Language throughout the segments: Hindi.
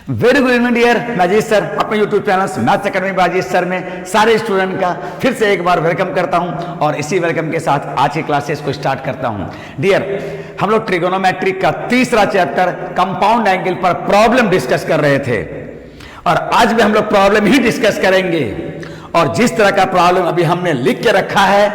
Very good evening dear Rajesh sir, अपने YouTube channel maths academy Rajesh sir में सारे स्टूडेंट का फिर से एक बार वेलकम करता हूं और इसी वेलकम के साथ आज की क्लासेस को स्टार्ट करता हूं। डियर, हम लोग ट्रिगोनोमेट्री का तीसरा चैप्टर कंपाउंड एंगल पर प्रॉब्लम डिस्कस कर रहे थे और आज भी हम लोग प्रॉब्लम ही डिस्कस करेंगे। और जिस तरह का प्रॉब्लम अभी हमने लिख के रखा है,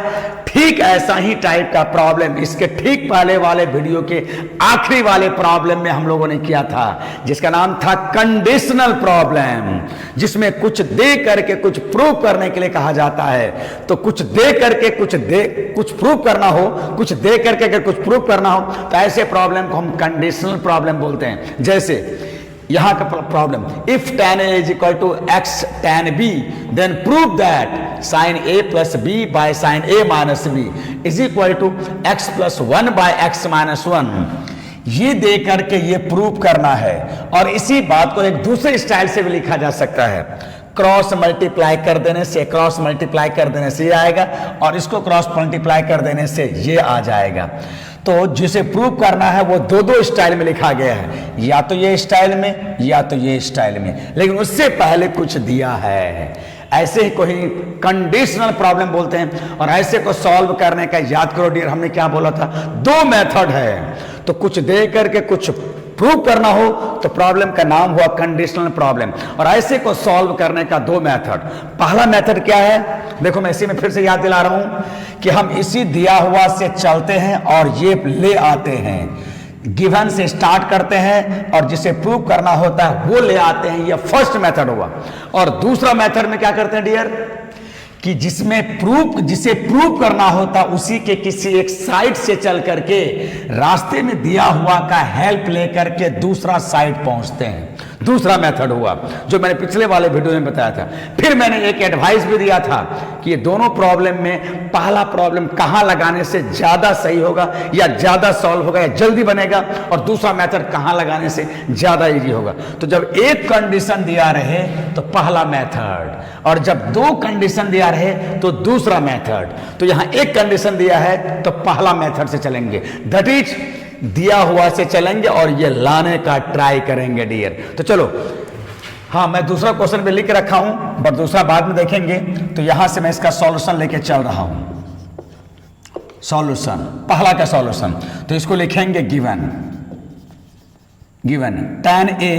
ठीक ऐसा ही टाइप का प्रॉब्लम इसके ठीक पहले वाले वीडियो के आखिरी वाले प्रॉब्लम में हम लोगों ने किया था, जिसका नाम था कंडीशनल प्रॉब्लम, जिसमें कुछ दे करके कुछ प्रूव करने के लिए कहा जाता है। तो कुछ दे करके कुछ प्रूव करना हो, कुछ दे करके अगर कुछ प्रूव करना हो तो ऐसे प्रॉब्लम को हम कंडीशनल प्रॉब्लम बोलते हैं। जैसे यहां का problem, if tan a is equal to x tan b, then prove that sin a plus b by sin a minus b is equal to x plus 1 by x minus 1। ये दे करके ये प्रूव करना है। और इसी बात को एक दूसरे स्टाइल से भी लिखा जा सकता है। क्रॉस मल्टीप्लाई कर देने से, क्रॉस मल्टीप्लाई कर देने से ये आएगा और इसको क्रॉस मल्टीप्लाई कर देने से ये आ जाएगा। तो जिसे प्रूव करना है वो दो स्टाइल में लिखा गया है, या तो ये स्टाइल में या तो ये स्टाइल में, लेकिन उससे पहले कुछ दिया है। ऐसे ही कोई कंडीशनल प्रॉब्लम बोलते हैं। और ऐसे को सॉल्व करने का याद करो डियर, हमने क्या बोला था, दो मेथड है। तो कुछ दे करके कुछ प्रूव करना हो तो प्रॉब्लम का नाम हुआ कंडीशनल प्रॉब्लम, और ऐसे को सॉल्व करने का दो मेथड। पहला मेथड क्या है, देखो मैं इसी में फिर से याद दिला रहा हूं कि हम इसी दिया हुआ से चलते हैं और ये ले आते हैं। गिवन से स्टार्ट करते हैं और जिसे प्रूव करना होता है वो ले आते हैं। ये फर्स्ट मेथड हुआ। और दूसरा मेथड में क्या करते हैं डियर, कि जिसे प्रूव करना होता उसी के किसी एक साइड से चल करके रास्ते में दिया हुआ का हेल्प लेकर के दूसरा साइड पहुंचते हैं। दूसरा मेथड हुआ जो मैंने पिछले वाले वीडियो में बताया था। फिर मैंने एक एडवाइस भी दिया था कि ये दोनों प्रॉब्लम में पहला प्रॉब्लम कहां लगाने से ज्यादा सही होगा या ज्यादा सॉल्व होगा या जल्दी बनेगा, और दूसरा मेथड कहां लगाने से ज्यादा इजी होगा। तो जब एक कंडीशन दिया रहे तो पहला मेथड, और जब दो कंडीशन दिया रहे तो दूसरा मेथड। तो यहां एक कंडीशन दिया है तो पहला मेथड से चलेंगे, दैट इज दिया हुआ से चलेंगे और ये लाने का ट्राई करेंगे डियर। तो चलो, हाँ मैं दूसरा क्वेश्चन भी लिख रखा हूं, बट दूसरा बाद में देखेंगे। तो यहां से मैं इसका सॉल्यूशन लेके चल रहा हूं। सॉल्यूशन, पहला का सॉल्यूशन, तो इसको लिखेंगे given tan a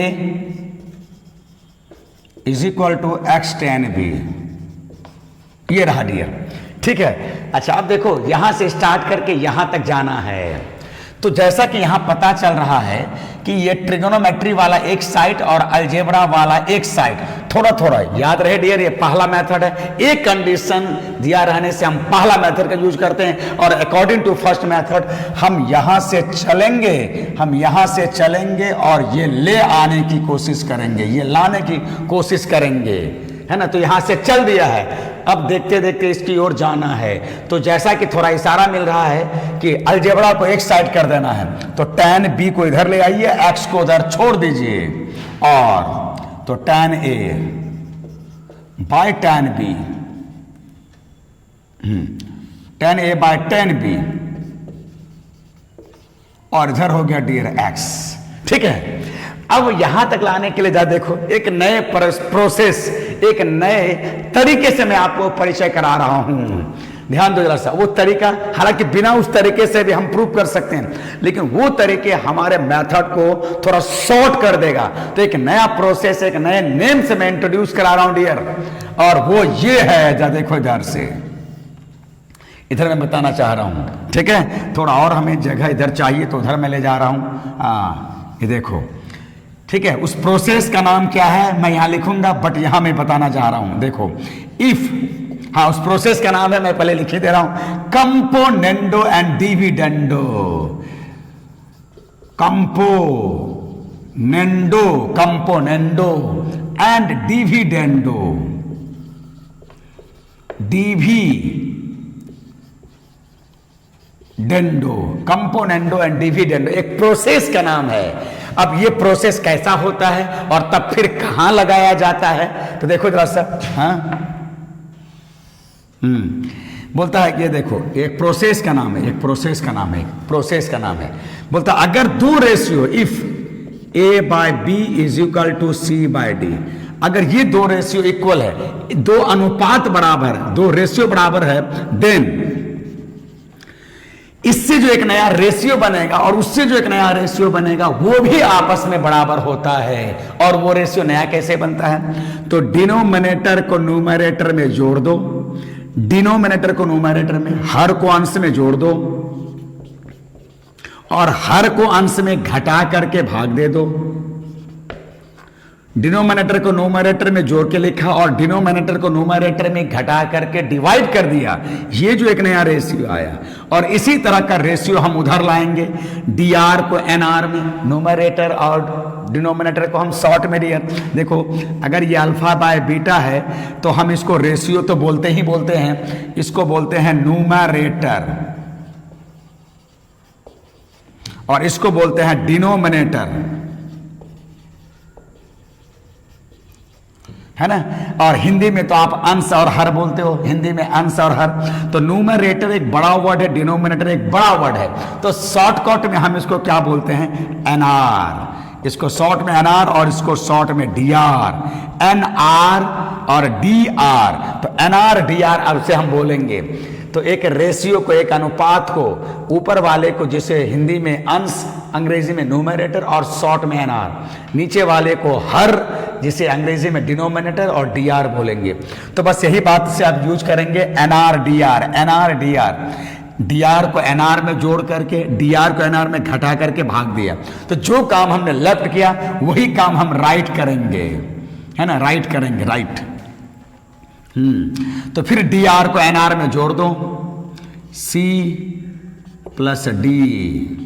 is equal to x tan b। ये रहा डियर, ठीक है। अच्छा अब देखो, यहां से स्टार्ट करके यहां तक जाना है। तो जैसा कि यहां पता चल रहा है कि ये ट्रिगोनोमेट्री वाला एक साइड और अलजेब्रा वाला एक साइड, थोड़ा थोड़ा याद रहे डियर, ये पहला मेथड है। एक कंडीशन दिया रहने से हम पहला मेथड का यूज करते हैं, और अकॉर्डिंग टू फर्स्ट मेथड हम यहां से चलेंगे और ये ले आने की कोशिश करेंगे, ये लाने की कोशिश करेंगे, है ना। तो यहां से चल दिया है, अब देखते देखते इसकी ओर जाना है। तो जैसा कि थोड़ा इशारा मिल रहा है कि अलजेब्रा को एक साइड कर देना है, तो tan b को इधर ले आइए, x को उधर छोड़ दीजिए, और तो tan a bye tan b, tan a bye tan b, और इधर हो गया डियर x, ठीक है। अब यहां तक लाने के लिए जा देखो, एक नए प्रोसेस, एक नए तरीके से मैं आपको परिचय करा रहा हूं। ध्यान दो जरा सा, वो तरीका, हालांकि बिना उस तरीके से भी हम प्रूव कर सकते हैं, लेकिन वो तरीके हमारे मेथड को थोड़ा शॉर्ट कर देगा। तो एक नया प्रोसेस, एक नए नेम से मैं इंट्रोड्यूस करा रहा हूं डियर, और वो ये है, जा देखो इधर से, इधर मैं बताना चाह रहा हूं, ठीक है। थोड़ा और हमें जगह इधर चाहिए तो उधर मैं ले जा रहा हूं। ये देखो, ठीक है। उस प्रोसेस का नाम क्या है मैं यहां लिखूंगा, बट यहां मैं बताना चाह रहा हूं। देखो, इफ, हाँ उस प्रोसेस का नाम है, मैं पहले लिख ही दे रहा हूं, componendo and dividendo. Componendo and dividendo, componendo and dividendo एक प्रोसेस का नाम है। अब ये प्रोसेस कैसा होता है और तब फिर कहां लगाया जाता है, तो देखो जरा सा, हाँ बोलता है कि ये देखो, एक प्रोसेस का नाम है, बोलता अगर दो ratio, if a by b is equal to c by d. अगर ये दो रेशियो इक्वल है, दो अनुपात बराबर, दो रेशियो बराबर है, देन इससे जो एक नया रेशियो बनेगा और उससे जो एक नया रेशियो बनेगा वो भी आपस में बराबर होता है। और वो रेशियो नया कैसे बनता है? तो डिनोमिनेटर को न्यूमरेटर में जोड़ दो, डिनोमिनेटर को न्यूमरेटर में, हर को अंश में जोड़ दो और हर को अंश में घटा करके भाग दे दो। डिनोमिनेटर को न्यूमरेटर में जोड़ के लिखा और डिनोमिनेटर को न्यूमरेटर में घटा करके डिवाइड कर दिया, ये जो एक नया रेशियो आया। और इसी तरह का रेशियो हम उधर लाएंगे, dr को nr में, न्यूमरेटर और डिनोमिनेटर को हम शॉर्ट में डियर। देखो अगर ये अल्फा बाय बीटा है तो हम इसको रेशियो तो बोलते ही बोलते हैं, इसको बोलते हैं न्यूमरेटर और इसको बोलते हैं डिनोमिनेटर, है ना। और हिंदी में तो आप अंश और हर बोलते हो, हिंदी में अंश और हर। तो न्यूमरेटर एक बड़ा वर्ड है, डिनोमिनेटर एक बड़ा वर्ड है, तो शॉर्टकट में हम इसको क्या बोलते हैं? एनआर। इसको शॉर्ट में एनआर और इसको शॉर्ट में डीआर, एनआर और डीआर। तो एनआर डीआर अब से हम बोलेंगे। तो एक रेशियो को, एक अनुपात को, ऊपर वाले को जिसे हिंदी में अंश, अंग्रेजी में न्यूमरेटर और शॉर्ट में एनआर, नीचे वाले को हर, जिसे अंग्रेजी में डिनोमिनेटर और डीआर बोलेंगे। तो बस यही बात से आप यूज करेंगे, NR DR, NR DR. DR को एनआर में जोड़ करके, डीआर को एनआर में घटा करके भाग दिया। तो जो काम हमने लेफ्ट किया वही काम हम राइट करेंगे, है ना, राइट करेंगे, राइट। तो फिर डीआर को एनआर में जोड़ दो, सी प्लस डी,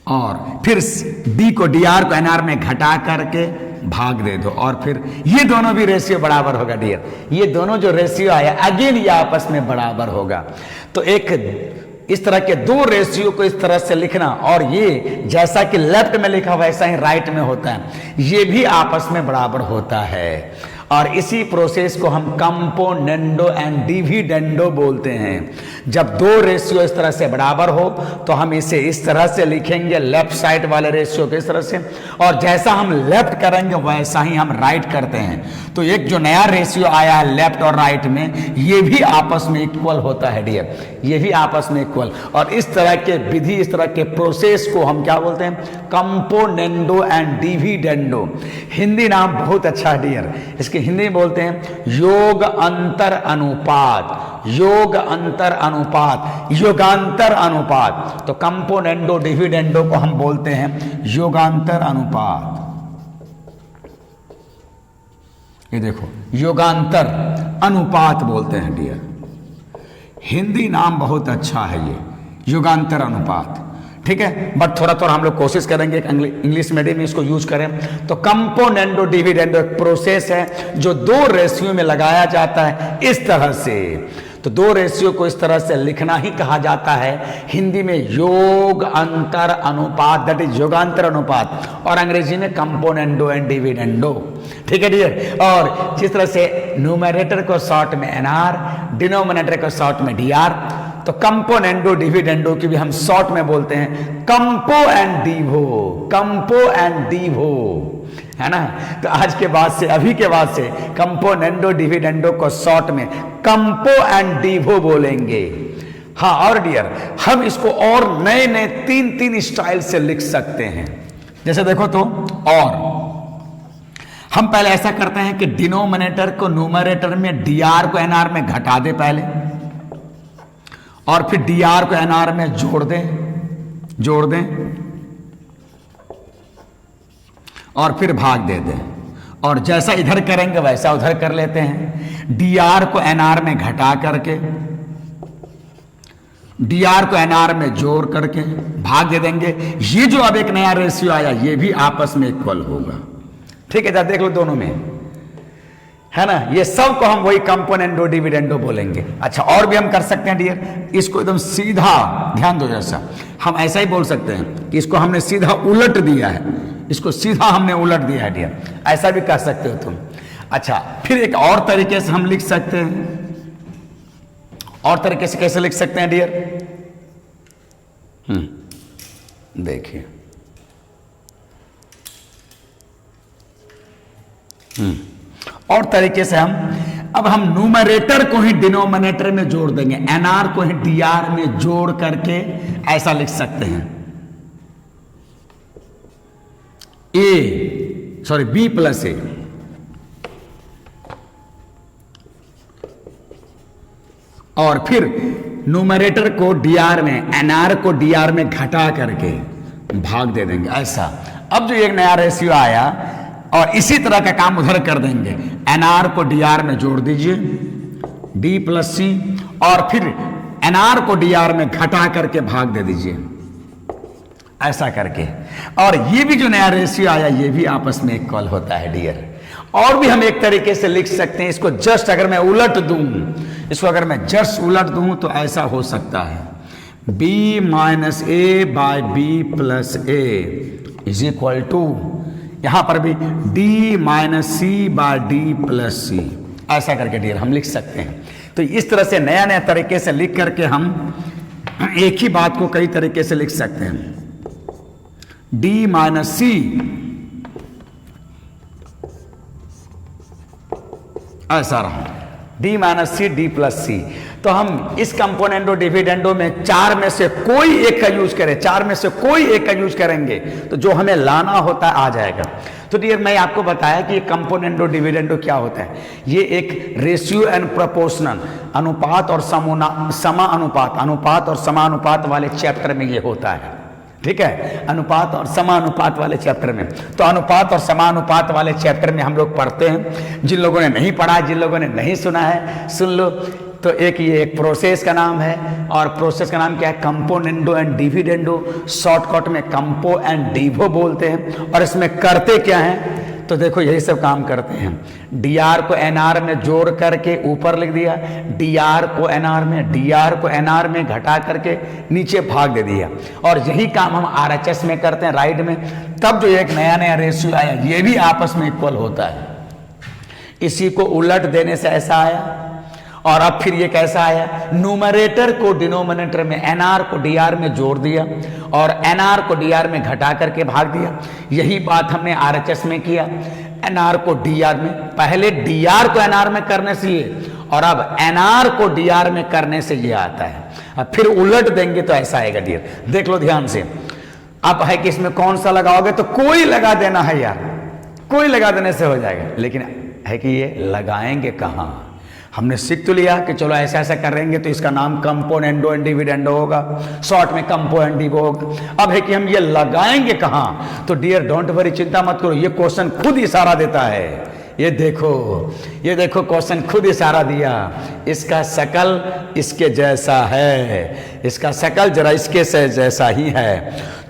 और फिर डी को डीआर को एनआर में घटा करके भाग दे दो। और फिर ये दोनों भी रेशियो बराबर होगा डियर, ये दोनों जो रेशियो आया अगेन ये आपस में बराबर होगा। तो एक इस तरह के दो रेशियो को इस तरह से लिखना, और ये जैसा कि लेफ्ट में लिखा वैसा ही राइट में होता है, ये भी आपस में बराबर होता है। और इसी प्रोसेस को हम कंपोनेंडो एंड डिविडेंडो बोलते हैं। जब दो रेशियो इस तरह से बराबर हो तो हम इसे इस तरह से लिखेंगे, लेफ्ट साइड वाले रेशियो के इस तरह से, और जैसा हम लेफ्ट करेंगे वैसा ही हम राइट करते हैं। तो एक जो नया रेशियो आया है लेफ्ट और राइट में, ये भी आपस में इक्वल होता है डियर, ये भी आपस में इक्वल। और इस तरह के विधि, इस तरह के प्रोसेस को हम क्या बोलते हैं? Componendo and dividendo. हिंदी नाम बहुत अच्छा है डियर, इसके हिंदी में बोलते हैं योग अंतर अनुपात, योग अंतर अनुपात, योगांतर अनुपात। तो कंपोनेंडो डिविडेंडो को हम बोलते हैं योगांतर अनुपात। ये देखो योगांतर अनुपात बोलते हैं डियर, हिंदी नाम बहुत अच्छा है ये, योगांतर अनुपात। ठीक है, बट थोड़ा थोड़ा हम लोग कोशिश करेंगे इंग्लिश मीडियम में इसको यूज करें। तो कंपोनेंडो डिविडेंडो एक प्रोसेस है जो दो रेशियो में लगाया जाता है इस तरह से। तो दो रेशियो को इस तरह से लिखना ही कहा जाता है हिंदी में योग अंतर अनुपात, दैट इज योगांतर अनुपात, और अंग्रेजी में कंपोनेंडो एंड डिविडेंडो। ठीक है डियर। और जिस तरह से न्यूमरेटर को शॉर्ट में एनआर, डिनोमिनेटर को शॉर्ट में डीआर, तो कंपोनेंडो डिविडेंडो की भी हम शॉर्ट में बोलते हैं कंपो एंड डिवो, कंपो एंड डिवो, है ना। तो आज के बाद से, अभी के बाद से कंपोनेंडो डिविडेंडो को शॉर्ट में कंपो एंड डिवो बोलेंगे। हाँ, और डियर हम इसको और नए नए तीन तीन स्टाइल से लिख सकते हैं। जैसे देखो तो, और हम पहले ऐसा करते हैं कि डिनोमिनेटर को न्यूमरेटर में, डीआर को एनआर में घटा दे पहले, और फिर डीआर को एनआर में जोड़ दें और फिर भाग दे दें। और जैसा इधर करेंगे वैसा उधर कर लेते हैं। डीआर को एनआर में घटा करके, डीआर को एनआर में जोड़ करके भाग दे देंगे। ये जो अब एक नया रेशियो आया ये भी आपस में इक्वल होगा। ठीक है, देख लो दोनों में, है ना। ये सब को हम वही कंपोनेंडो डिविडेंडो बोलेंगे। अच्छा, और भी हम कर सकते हैं डियर, इसको एकदम सीधा, ध्यान दो, जैसा हम ऐसा ही बोल सकते हैं कि इसको हमने सीधा उलट दिया है, इसको सीधा हमने उलट दिया है डियर, ऐसा भी कर सकते हो तुम। अच्छा, फिर एक और तरीके से हम लिख सकते हैं, और तरीके से कैसे लिख सकते हैं डियर? देखिए, और तरीके से अब हम न्यूमरेटर को ही डिनोमिनेटर में जोड़ देंगे, एनआर को ही डीआर में जोड़ करके ऐसा लिख सकते हैं, बी प्लस ए, और फिर न्यूमरेटर को डीआर में, एनआर को डीआर में घटा करके भाग दे देंगे ऐसा। अब जो एक नया रेशियो आया और इसी तरह का काम उधर कर देंगे, एनआर को डीआर में जोड़ दीजिए, डी प्लस सी, और फिर एनआर को डीआर में घटा करके भाग दे दीजिए ऐसा करके। और ये भी जो नया रेशियो आया ये भी आपस में इक्वल होता है डियर। और भी हम एक तरीके से लिख सकते हैं इसको, जस्ट अगर मैं उलट दूं, इसको अगर मैं जस्ट उलट दूं तो ऐसा हो सकता है, b minus a by b plus a is equal to, यहां पर भी d minus c by d plus c, ऐसा करके डियर हम लिख सकते हैं। तो इस तरह से नया नया तरीके से लिख करके हम एक ही बात को कई तरीके से लिख सकते हैं, डी माइनस सी ऐसा रहा, D minus C D plus C. तो हम इस कंपोनेंडो डिविडेंडो में चार में से कोई एक का यूज करें, चार में से कोई एक का यूज करेंगे तो जो हमें लाना होता है आ जाएगा। तो डियर मैं आपको बताया कि ये कंपोनेंडो डिविडेंडो क्या होता है, ये एक रेशियो एंड प्रोपोर्शनल, अनुपात और अनुपात और समानुपात वाले चैप्टर में ये होता है, ठीक है, अनुपात और समानुपात वाले चैप्टर में। तो अनुपात और समानुपात वाले चैप्टर में हम लोग पढ़ते हैं, जिन लोगों ने नहीं पढ़ा है, जिन लोगों ने नहीं सुना है सुन लो। तो ये एक प्रोसेस का नाम है, और प्रोसेस का नाम क्या है, कंपोनेंडो एंड डिविडेंडो, शॉर्टकट में कंपो एंड डिवो बोलते हैं। और इसमें करते क्या हैं, तो देखो यही सब काम करते हैं, डीआर को एनआर में जोड़ करके ऊपर लिख दिया, डीआर को एनआर में, डीआर को एनआर में घटा करके नीचे भाग दे दिया। और यही काम हम आरएचएस में करते हैं राइट में। तब जो एक नया नया रेशियो आया ये भी आपस में इक्वल होता है, इसी को उलट देने से ऐसा आया। और अब फिर ये कैसा आया, न्यूमरेटर को डिनोमिनेटर में, एनआर को डीआर में जोड़ दिया और एनआर को डीआर में घटा करके भाग दिया। यही बात हमने आरएचएस में किया, एनआर को डीआर में, पहले डीआर को एनआर में करने से ये, और अब एनआर को डीआर में करने से ये आता है। अब फिर उलट देंगे तो ऐसा आएगा डियर, देख लो ध्यान से। अब है कि इसमें कौन सा लगाओगे, तो कोई लगा देना है यार, कोई लगा देने से हो जाएगा, लेकिन है कि ये लगाएंगे कहां। हमने सीख तो लिया कि चलो ऐसा ऐसा करेंगे तो इसका नाम कंपोनेंडो एंड डिविडेंडो होगा, शॉर्ट में कंपो एंड डिवो होगा। अब है कि हम ये लगाएंगे कहां, तो डियर डोंट वरी, चिंता मत करो, ये क्वेश्चन खुद इशारा देता है। ये देखो क्वेश्चन खुद इशारा दिया, इसका शकल इसके जैसा है, इसका शकल जरा इसके से जैसा ही है।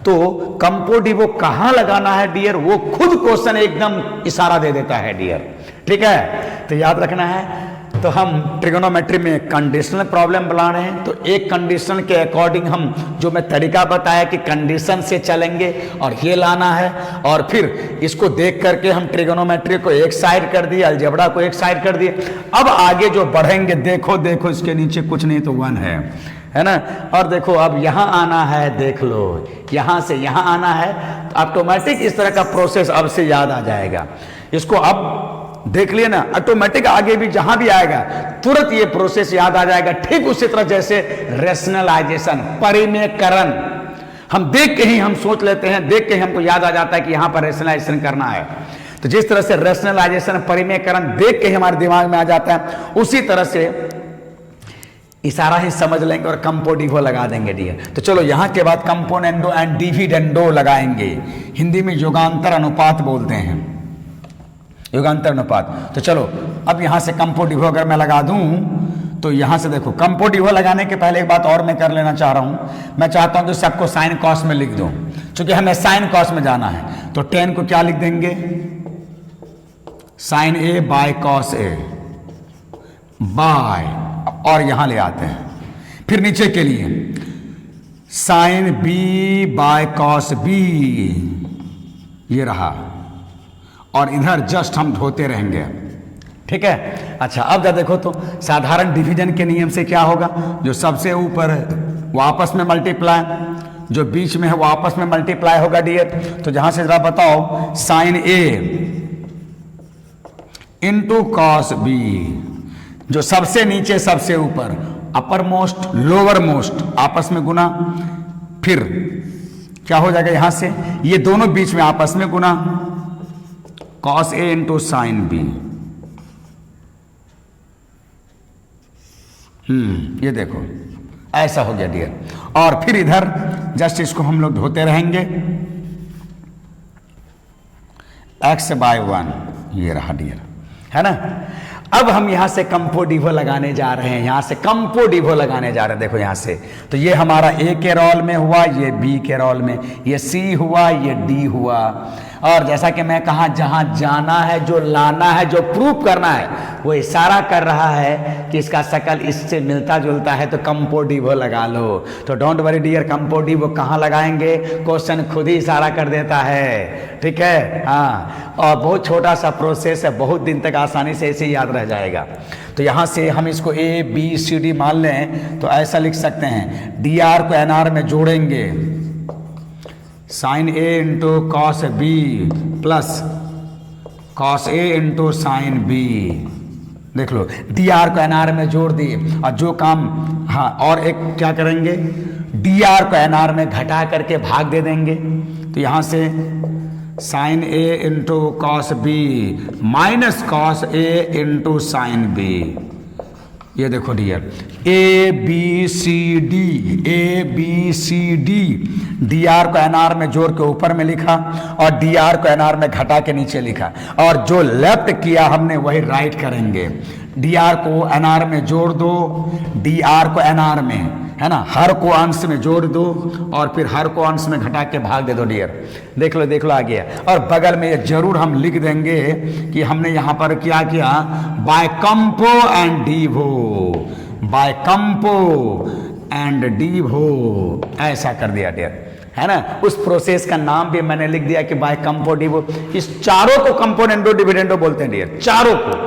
तो कंपो डिवो कहां लगाना है डियर, वो खुद क्वेश्चन एकदम इशारा दे देता है डियर, ठीक है। तो याद रखना है। तो हम ट्रिगोनोमेट्री में कंडीशनल प्रॉब्लम बना रहे हैं, तो एक कंडीशन के अकॉर्डिंग हम जो मैं तरीका बताया कि कंडीशन से चलेंगे और ये लाना है, और फिर इसको देख करके हम ट्रिगोनोमेट्री को एक साइड कर दिए, अलजेब्रा को एक साइड कर दिए। अब आगे जो बढ़ेंगे, देखो इसके नीचे कुछ नहीं तो 1 है ना। और देखो अब यहां आना है, देख लो यहां से यहां आना है, तो ऑटोमेटिक इस तरह का प्रोसेस अब से याद आ जाएगा। इसको अब देख लिए ना, ऑटोमेटिक आगे भी जहां भी आएगा तुरंत ये प्रोसेस याद आ जाएगा। ठीक उसी तरह जैसे रेशनलाइजेशन, परिमेयकरण, हम देख के ही हम सोच लेते हैं, देख के ही हमको याद आ जाता है कि यहां पर रेशनलाइजेशन करना है। तो जिस तरह से रेशनलाइजेशन, परिमेयकरण देख के ही हमारे दिमाग में आ जाता है, उसी तरह से इशारा ही समझ लेंगे और कंपो डिवो लगा देंगे डियर। तो चलो यहां के बाद कंपोनेंडो एंड डिविडेंडो लगाएंगे, हिंदी में युगांतर अनुपात बोलते हैं, युगांतर अनुपात। तो चलो अब यहां से कंपो डिवो अगर मैं लगा दूं, तो यहां से देखो कंपो डिवो लगाने के पहले एक बात और मैं कर लेना चाह रहा हूं, मैं चाहता हूं कि सबको साइन कॉस में लिख दूं, क्योंकि हमें साइन कॉस में जाना है। तो 10 को क्या लिख देंगे, sine a by cos a by, और यहां ले आते हैं। फिर नीचे के लिए sine b by cos b, ये रहा, और इधर जस्ट हम ढोते रहेंगे, ठीक है। अच्छा अब जब देखो तो साधारण डिवीजन के नियम से क्या होगा, जो सबसे ऊपर है वो आपस में मल्टीप्लाई, जो बीच में है वो आपस में मल्टीप्लाई होगा डियर। तो जहां से जरा बताओ, साइन ए इंटू कॉस बी, जो सबसे नीचे सबसे ऊपर, अपर मोस्ट लोअर मोस्ट आपस में गुना, फिर क्या हो जाएगा यहां से ये दोनों बीच में आपस में गुना, cos A into sine B. ये देखो ऐसा हो गया डियर। और फिर इधर जस्ट इसको हम लोग धोते रहेंगे, x बाय 1, ये रहा डियर, है ना। अब हम यहां से कंपोडिवो लगाने जा रहे हैं, यहां से कंपोडिवो लगाने जा रहे हैं। देखो यहां से तो ये हमारा ए के रोल में हुआ, ये बी के रोल में, ये सी हुआ, ये डी हुआ। और जैसा कि मैं कहा, जहां जाना है, जो लाना है, जो प्रूफ करना है, वो इशारा कर रहा है कि इसका शकल इससे मिलता जुलता है, तो कंपोडिवो लगा लो। तो डोंट वरी डियर, कंपोडिवो कहाँ लगाएंगे, क्वेश्चन खुद ही इशारा कर देता है, ठीक है। हाँ, और बहुत छोटा सा प्रोसेस है, बहुत दिन तक आसानी से ऐसे याद रह जाएगा। तो यहाँ से हम इसको ए बी सी डी मान लें तो ऐसा लिख सकते हैं, डी आर को एन आर में जोड़ेंगे, sine A into cos B plus cos A into sine B. देख लो, डी आर को एन आर में जोड़ दिए, और जो काम, हाँ, और एक क्या करेंगे, डी आर को एन आर में घटा करके भाग दे देंगे। तो यहाँ से sine A into cos B minus cos A into sine B. ये देखो dear, A B C D, A B C D, D R को एन आर में जोड़ के ऊपर में लिखा और डी आर को एन आर में घटा के नीचे लिखा, और जो लेफ्ट किया हमने वही राइट करेंगे। डी आर को एन आर में जोड़ दो, डी आर को एन आर में, है ना, हर को अंश में जोड़ दो और फिर हर को अंश में घटा के भाग दे दो डियर। देख लो आ गया। और बगल में ये जरूर हम लिख देंगे कि हमने यहां पर क्या किया, by compo and divo, by compo and divo, ऐसा कर दिया डियर, है ना। उस प्रोसेस का नाम भी मैंने लिख दिया कि बाय कंपो डीवो। इस चारों को कंपोनेंडो डिविडेंडो बोलते हैं डियर, चारों को।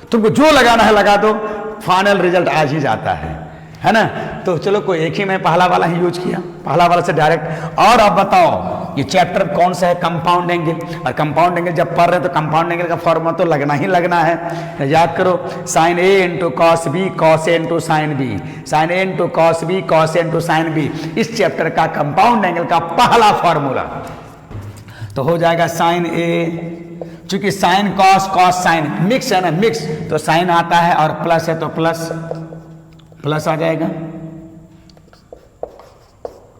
तुमको जो लगाना है लगा दो, फाइनल रिजल्ट आज ही जाता है ना। तो चलो, कोई एक ही मैं पहला वाला ही यूज किया, पहला वाला से डायरेक्ट। और अब बताओ ये चैप्टर कौन सा है, कंपाउंड एंगल। और कंपाउंड एंगल जब पढ़ रहे हैं तो कंपाउंड एंगल का फॉर्मूला तो लगना ही लगना है। याद करो, sign A into cos B, cos A into sine B, sine A into cos B, cos A into sine B, इस चैप्टर का कंपाउंड एंगल का पहला फॉर्मूला तो हो जाएगा साइन ए, चूंकि sign cos, cos sine mix है ना, मिक्स, तो साइन आता है और प्लस है तो प्लस प्लस आ जाएगा,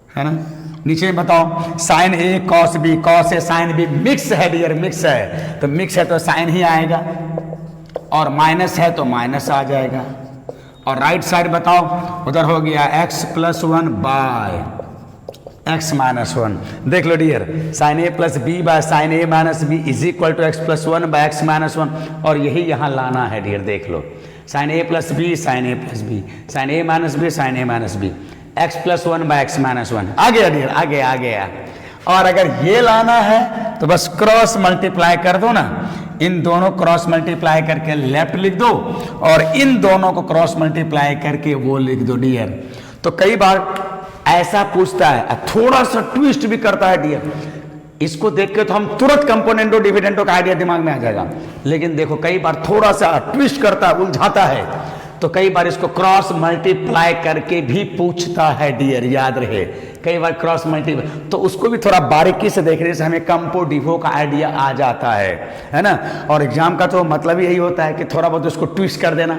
है ना। नीचे बताओ, sign A cos B, cos A sine B, mix है डियर, मिक्स है तो मिक्स है तो साइन ही आएगा, और माइनस है तो माइनस आ जाएगा। और राइट साइड बताओ, उधर हो गया x plus 1 by x minus 1। देख लो dear, sine A plus B by sine A minus B is equal to X plus 1 by X minus 1, और यही यहाँ लाना है डियर। देख लो, sine A plus B, sine A plus B, sine A minus B, sine A minus B, X plus 1 by X minus 1 आ गया डियर, आ गया। और अगर ये लाना है तो बस क्रॉस मल्टीप्लाई कर दो ना, इन दोनों क्रॉस मल्टीप्लाई करके लेफ्ट लिख दो और इन दोनों को क्रॉस मल्टीप्लाई करके वो लिख दो डियर। तो कई बार ऐसा पूछता है, थोड़ा सा ट्विस्ट भी करता है डियर, इसको देख के तो हम तुरंत कंपोनेंटो डिविडेंडो का आइडिया दिमाग में आ जाएगा, लेकिन देखो कई बार थोड़ा सा ट्विस्ट करता है, उलझाता है, तो कई बार इसको क्रॉस मल्टीप्लाई करके भी पूछता है डियर, याद रहे। कई बार क्रॉस मल्टीप्लाई, तो उसको भी थोड़ा बारीकी से देखने से हमें कंपो डिवो का आइडिया आ जाता है ना। और एग्जाम का तो मतलब यही होता है कि थोड़ा बहुत उसको ट्विस्ट कर देना।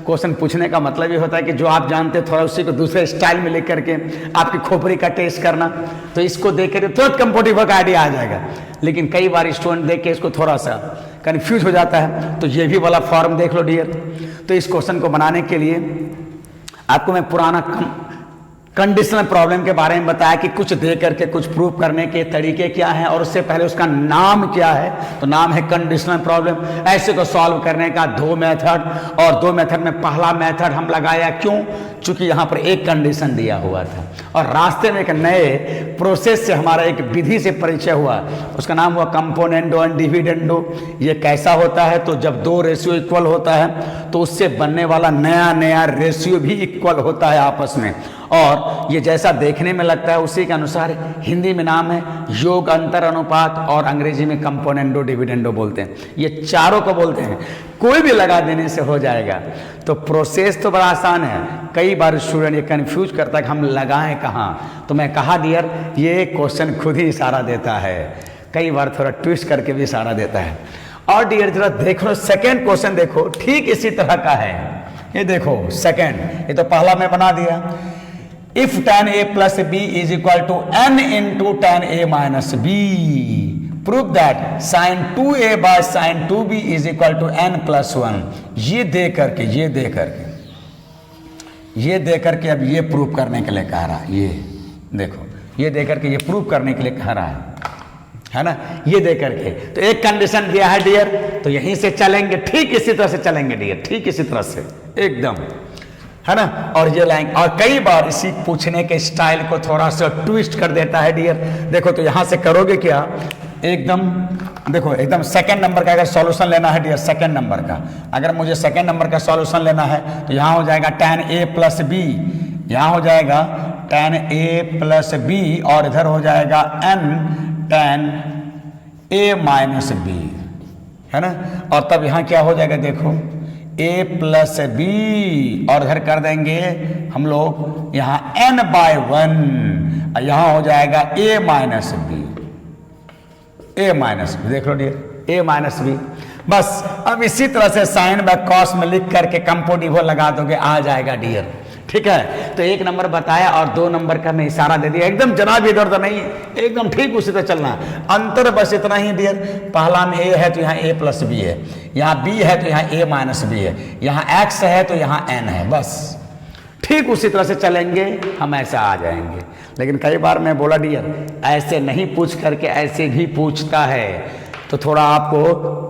क्वेश्चन पूछने का मतलब ये होता है कि जो आप जानते हैं थोड़ा उसी को दूसरे स्टाइल में लेकर के आपकी खोपड़ी का टेस्ट करना, तो इसको देख कर तुरंत कंपो डिवो का आइडिया आ जाएगा। लेकिन कई बार स्टूडेंट देख के इसको थोड़ा सा कंफ्यूज हो जाता है, तो ये भी वाला फॉर्म देख लो डियर। तो इस क्वेश्चन को बनाने के लिए आपको मैं पुराना कंडीशनल प्रॉब्लम के बारे में बताया कि कुछ दे करके कुछ प्रूव करने के तरीके क्या हैं, और उससे पहले उसका नाम क्या है, तो नाम है कंडीशनल प्रॉब्लम। ऐसे को सॉल्व करने का दो मेथड, और दो मेथड में पहला मेथड हम लगाया क्यों, चूंकि यहाँ पर एक कंडीशन दिया हुआ था और रास्ते में एक नए प्रोसेस से हमारा एक विधि से परिचय हुआ, उसका नाम हुआ कंपोनेंडो एंड डिविडेंडो। ये कैसा होता है, तो जब दो रेशियो इक्वल होता है तो उससे बनने वाला नया नया रेशियो भी इक्वल होता है आपस में, और ये जैसा देखने में लगता है उसी के अनुसार हिंदी में नाम है योग, अंतर, अनुपात, और अंग्रेजी में कंपोनेंडो डिविडेंडो बोलते हैं। ये चारों को बोलते हैं, कोई भी लगा देने से हो जाएगा। तो प्रोसेस तो बड़ा आसान है। कई बार स्टूडेंट ये कंफ्यूज करता है कि हम लगाएं कहाँ, तो मैं कहा डियर ये क्वेश्चन खुद ही इशारा देता है, कई बार थोड़ा ट्विस्ट करके भी इशारा देता है। और डियर जरा देखो सेकेंड क्वेश्चन, देखो ठीक इसी तरह का है। ये देखो सेकेंड, ये तो पहला मैं बना दिया। If tan a plus b is equal to n into tan a minus b, prove that sin 2a by sin 2b is equal to n plus 1। ये दे करके अब ये प्रूव करने के लिए कह रहा है। ये देखो, ये दे करके ये प्रूव करने के लिए कह रहा है ना, ये दे करके। तो एक कंडीशन दिया है डियर, तो यहीं से चलेंगे, ठीक इसी तरह से चलेंगे डियर, ठीक इसी तरह से एकदम, है ना। और ये लाइन, और कई बार इसी पूछने के स्टाइल को थोड़ा सा ट्विस्ट कर देता है डियर। देखो तो यहां से करोगे क्या, एकदम देखो, एकदम सेकंड नंबर का अगर सॉल्यूशन लेना है डियर, सेकंड नंबर का अगर मुझे सेकंड नंबर का सॉल्यूशन लेना है तो यहां हो जाएगा tan a प्लस बी, यहां हो जाएगा tan a प्लस बी, और इधर हो जाएगा n tan a minus b, है ना। और तब यहां क्या हो जाएगा, देखो a प्लस बी, और इधर कर देंगे हम लोग यहाँ n बाय 1, यहां हो जाएगा a minus b, a minus b, देख लो डियर a माइनस बी। बस अब इसी तरह से साइन बाय कॉस में लिख करके कंपोजिटिव लगा दोगे, आ जाएगा डियर, ठीक है। तो एक नंबर बताया और 2 नंबर का मैं इशारा दे दिया, एकदम जरा भी इधर उधर नहीं, एकदम ठीक उसी तरह चलना है। अंतर बस इतना ही डियर, पहला में a है तो यहाँ a प्लस बी है, यहाँ b है तो यहाँ a माइनस बी है, यहाँ x है तो यहाँ n है, बस ठीक उसी तरह से चलेंगे, हम ऐसा आ जाएंगे। लेकिन कई बार मैं बोला डियर ऐसे नहीं पूछ करके ऐसे भी पूछता है, तो थोड़ा आपको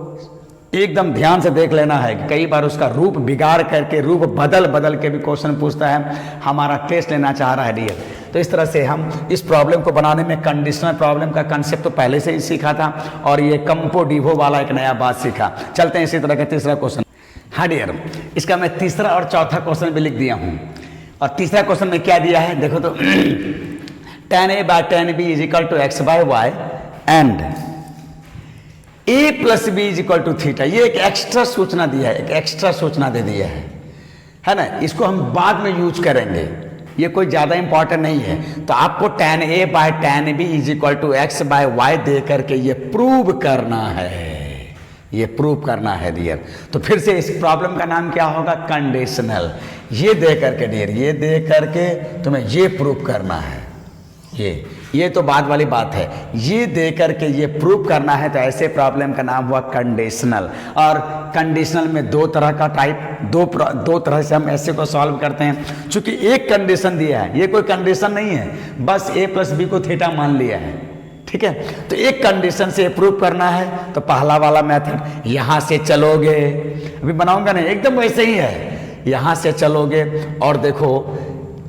एकदम ध्यान से देख लेना है कि कई बार उसका रूप बिगाड़ करके, रूप बदल के भी क्वेश्चन पूछता है, हमारा टेस्ट लेना चाह रहा है डियर। तो इस तरह से हम इस प्रॉब्लम को बनाने में कंडीशनल प्रॉब्लम का कंसेप्ट तो पहले से ही सीखा था, और ये कंपोजिटिव वाला एक नया बात सीखा। चलते हैं इसी तरह का तीसरा क्वेश्चन। हाँ डियर, इसका मैं तीसरा और चौथा क्वेश्चन भी लिख दिया हूँ। और तीसरा क्वेश्चन में क्या दिया है, देखो तो tan a bye tan b is equal to x by y and a plus b is equal to theta. ये एक एक्स्ट्रा सूचना दिया है, एक एक्स्ट्रा सूचना दे दिया है ना। इसको हम बाद में यूज करेंगे, ये कोई ज़्यादा इंपॉर्टेंट नहीं है। तो आपको tan a bye tan b is equal to x by y दे करके ये प्रूव करना है, ये प्रूव करना है डियर। तो फिर से इस प्रॉब्लम का नाम क्या होगा, कंडीशनल। ये दे करके डियर, ये दे करके तुम्हें ये प्रूव करना है, ये तो बाद वाली बात है। ये दे करके ये प्रूव करना है, तो ऐसे प्रॉब्लम का नाम हुआ कंडीशनल। और कंडीशनल में दो तरह का टाइप, दो तरह से हम ऐसे को सॉल्व करते हैं। चूंकि एक कंडीशन दिया है, ये कोई कंडीशन नहीं है, बस a प्लस बी को थीटा मान लिया है, ठीक है। तो एक कंडीशन से प्रूव करना है, तो पहला वाला मेथड, यहां से चलोगे, अभी बनाऊंगा नहीं, एकदम वैसे ही है। यहां से चलोगे और देखो,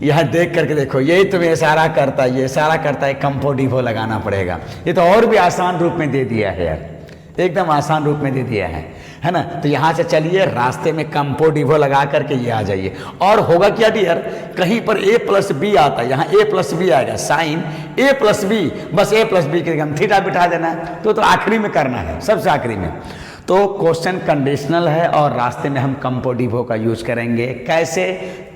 यह देख करके देखो, यही तुम्हें इशारा करता है, ये इशारा करता है कंपोजिटिव लगाना पड़ेगा। ये तो और भी आसान रूप में दे दिया है यार, एकदम आसान रूप में दे दिया है ना। तो यहां से चलिए, रास्ते में कंपोजिटिव लगा करके ये आ जाइए। और होगा क्या डियर, कहीं पर a प्लस बी आता है, यहाँ a प्लस बी आएगा, साइन a प्लस बी, बस a प्लस बी के हम थीटा बिठा देना है। तो आखिरी में करना है, सबसे आखिरी में। तो क्वेश्चन कंडीशनल है और रास्ते में हम कंपोजिटिव का यूज करेंगे। कैसे,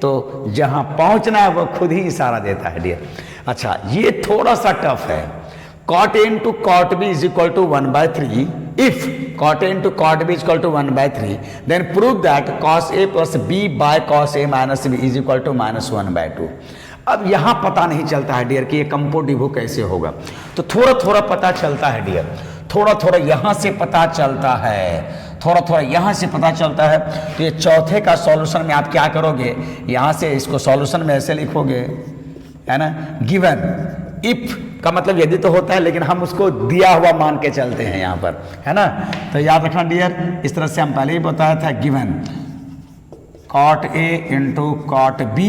तो जहां पहुंचना है वो खुद ही इशारा देता है डियर। अच्छा, ये थोड़ा सा टफ है। cot a into cot b is equal to 1/3. If cot a into cot b is equal to 1/3, then prove that cos a plus b by cos a minus b is equal to -1/2. अब यहां पता नहीं चलता है डियर कि ये कंपोजिटिव कैसे होगा, तो थोड़ा थोड़ा पता चलता है डियर, थोड़ा थोड़ा यहां से पता चलता है, थोड़ा थोड़ा यहां से पता चलता है। तो ये चौथे का सॉल्यूशन में आप क्या करोगे, यहां से इसको सॉल्यूशन में ऐसे लिखोगे, है ना। गिवन, इफ का मतलब यदि तो होता है, लेकिन हम उसको दिया हुआ मान के चलते हैं यहाँ पर, है ना। तो याद रखना डियर, इस तरह से हम पहले ही बताया था, given cot a into cot b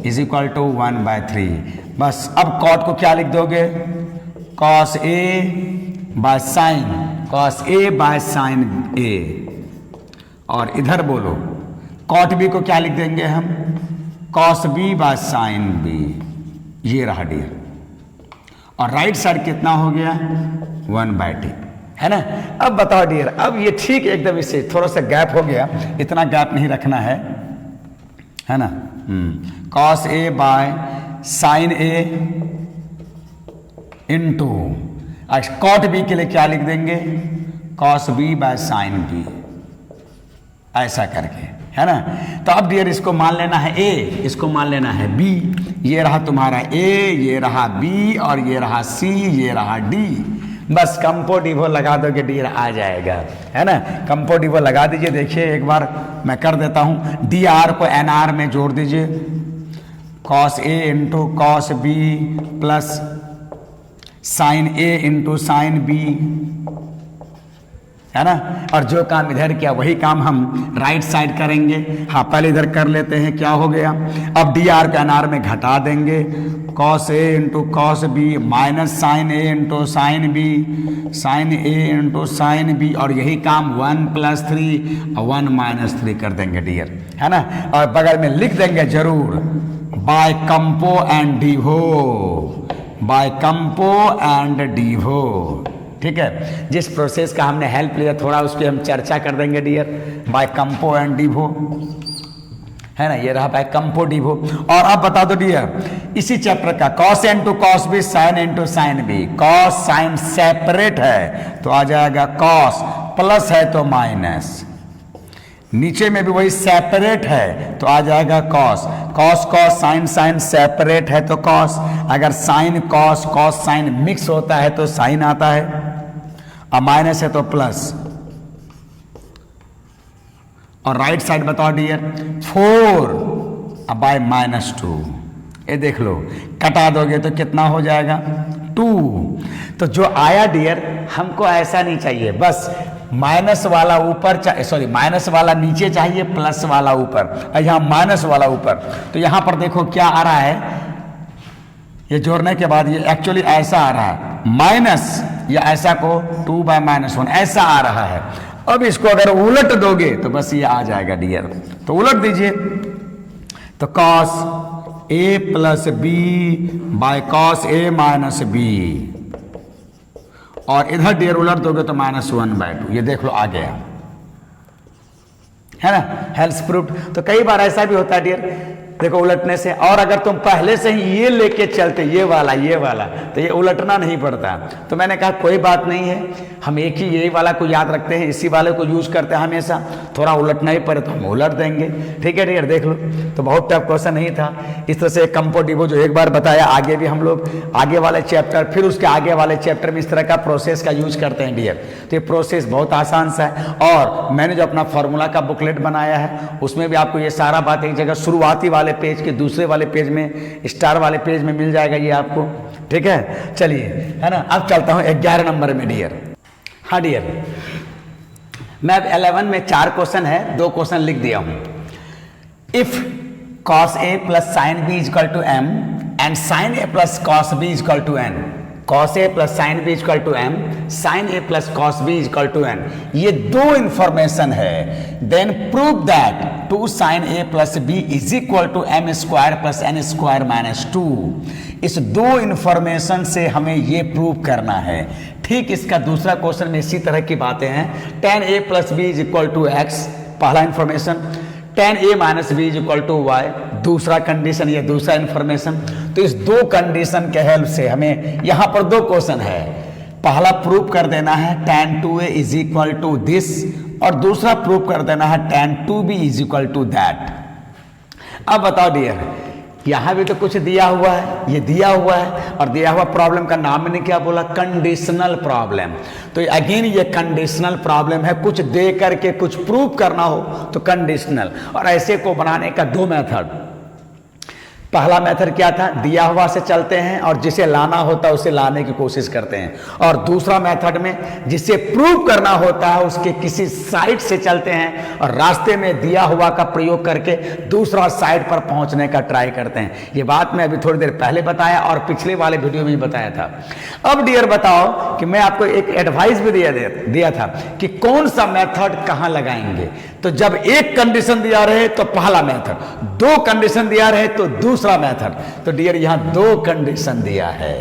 is equal to 1/3। बस अब cot को क्या लिख दोगे, cos a by sine, cos a by sine a। और इधर बोलो cot b को क्या लिख देंगे हम, cos b by sine B, ये रहा डियर। और राइट साइड कितना हो गया 1/t, है ना। अब बताओ डियर, अब ये ठीक एकदम इससे थोड़ा सा गैप हो गया, इतना गैप नहीं रखना है ना। Cos a by sine A into cot b के लिए क्या लिख देंगे, cos b by sine b, ऐसा करके, है ना। तो अब डियर इसको मान लेना है ए, इसको मान लेना है बी। ये रहा तुम्हारा ए, ये रहा बी, और ये रहा सी, ये रहा डी। बस कंपो डिवो लगा दोगे डियर, आ जाएगा, है ना। कंपो डिवो लगा दीजिए। देखिए एक बार मैं कर देता हूं, डी आर को एन आर में जोड़ दीजिए, cos A into cos B plus sine A into sine B, है ना। और जो काम इधर किया वही काम हम राइट साइड करेंगे। हाँ, पहले इधर कर लेते हैं, क्या हो गया। अब डी आर को एन आर में घटा देंगे, cos A into cos B minus sine A into sine B, sine A into sine B, और यही काम 1 + 3 और 1 - 3 कर देंगे डियर, है ना। और बगल में लिख देंगे जरूर by compo and divo, by compo and divo, ठीक है। जिस प्रोसेस का हमने हेल्प लिया थोड़ा उस पर हम चर्चा कर देंगे डियर, बाय कंपो एंड डिवो, है ना। ये रहा बाय कंपो डिवो। और अब बता दो डियर, इसी चैप्टर का cos into cos b, sine into sine b. Cos sine separate है तो आ जाएगा कॉस, प्लस है तो माइनस, नीचे में भी वही सेपरेट है तो आ जाएगा cos. Cos cos sine sine separate है तो कॉस, अगर sine cos cos sine mix होता है तो साइन आता है, और माइनस है तो प्लस। और राइट साइड बताओ डियर 4 बाय -2, ये देख लो, कटा दोगे तो कितना हो जाएगा 2। तो जो आया डियर, हमको ऐसा नहीं चाहिए, बस माइनस वाला ऊपर, सॉरी माइनस वाला नीचे चाहिए, प्लस वाला ऊपर, यहाँ माइनस वाला ऊपर। तो यहाँ पर देखो क्या आ रहा है, ये जोड़ने के बाद ये एक्चुअली ऐसा आ रहा है माइनस, या ऐसा को 2 बाय -1 ऐसा आ रहा है। अब इसको अगर उलट दोगे तो बस ये आ जाएगा डियर। तो उलट दीजिए, तो cos a plus B by cos a minus B, और इधर डियर उलट दोगे तो -1/2। ये देख लो आ गया, है ना, हेल्स प्रूफ। तो कई बार ऐसा भी होता है डियर, देखो उलटने से, और अगर तुम पहले से ही ये लेके चलते ये वाला तो ये उलटना नहीं पड़ता। तो मैंने कहा कोई बात नहीं है, हम एक ही यही वाला को याद रखते हैं, इसी वाले को यूज करते हैं हमेशा, थोड़ा उलटना ही पड़े तो हम उलट देंगे, ठीक है डियर। देख लो, तो बहुत टफ क्वेश्चन नहीं था। इस तरह से कंपो डिवो जो एक बार बताया, आगे भी हम लोग आगे वाले चैप्टर, फिर उसके आगे वाले चैप्टर में इस तरह का प्रोसेस का यूज करते हैं डियर। तो ये प्रोसेस बहुत आसान सा है, और मैंने जो अपना फॉर्मूला का बुकलेट बनाया है उसमें भी आपको ये सारा बात एक जगह शुरुआती वाले पेज के दूसरे वाले पेज में, स्टार वाले पेज में मिल जाएगा ये आपको, ठीक है। चलिए, है ना। अब चलता हूं 11 नंबर में डियर। हाँ डियर, मैं अब 11 में 4 क्वेश्चन है, 2 क्वेश्चन लिख दिया हूं। If cos a plus sine b equal to m and sine a plus cos b equal to n, cos a plus sine b equal to m, sine a plus cos b equal to n, ये 2 इंफॉर्मेशन है। Then prove that 2 sine a plus b is equal to m square plus n square minus 2। इस 2 इंफॉर्मेशन से हमें ये प्रूव करना है। ठीक इसका दूसरा क्वेश्चन में इसी तरह की बातें हैं। tan a plus b is equal to x, पहला information. tan a minus b is equal to y, दूसरा कंडीशन, ये दूसरा इंफॉर्मेशन। तो इस 2 कंडीशन के हेल्प से हमें यहाँ पर 2 क्वेश्चन है। पहला प्रूव कर देना है tan 2a is equal to this, और दूसरा प्रूव कर देना है tan 2b is equal to that. अब बताओ डियर, यहां भी तो कुछ दिया हुआ है, ये दिया हुआ है, और दिया हुआ प्रॉब्लम का नाम मैंने क्या बोला, कंडीशनल प्रॉब्लम। तो अगेन ये कंडीशनल प्रॉब्लम है, कुछ दे करके कुछ प्रूव करना हो तो कंडीशनल। और ऐसे को बनाने का 2 मेथड। पहला मेथड क्या था, दिया हुआ से चलते हैं और जिसे लाना होता है उसे लाने की कोशिश करते हैं, और दूसरा मेथड में जिसे प्रूव करना होता है उसके किसी साइड से चलते हैं और रास्ते में दिया हुआ का प्रयोग करके दूसरा साइड पर पहुंचने का ट्राई करते हैं। ये बात मैं अभी थोड़ी देर पहले बताया और पिछले वाले वीडियो में भी बताया था। अब डियर बताओ कि मैं आपको एक एडवाइस भी दिया था कि कौन सा मेथड कहां लगाएंगे। तो जब एक कंडीशन दिया रहे तो पहला मेथड, दो कंडीशन दिया रहे तो दूसरा मेथड। तो डियर यहां दो कंडीशन दिया है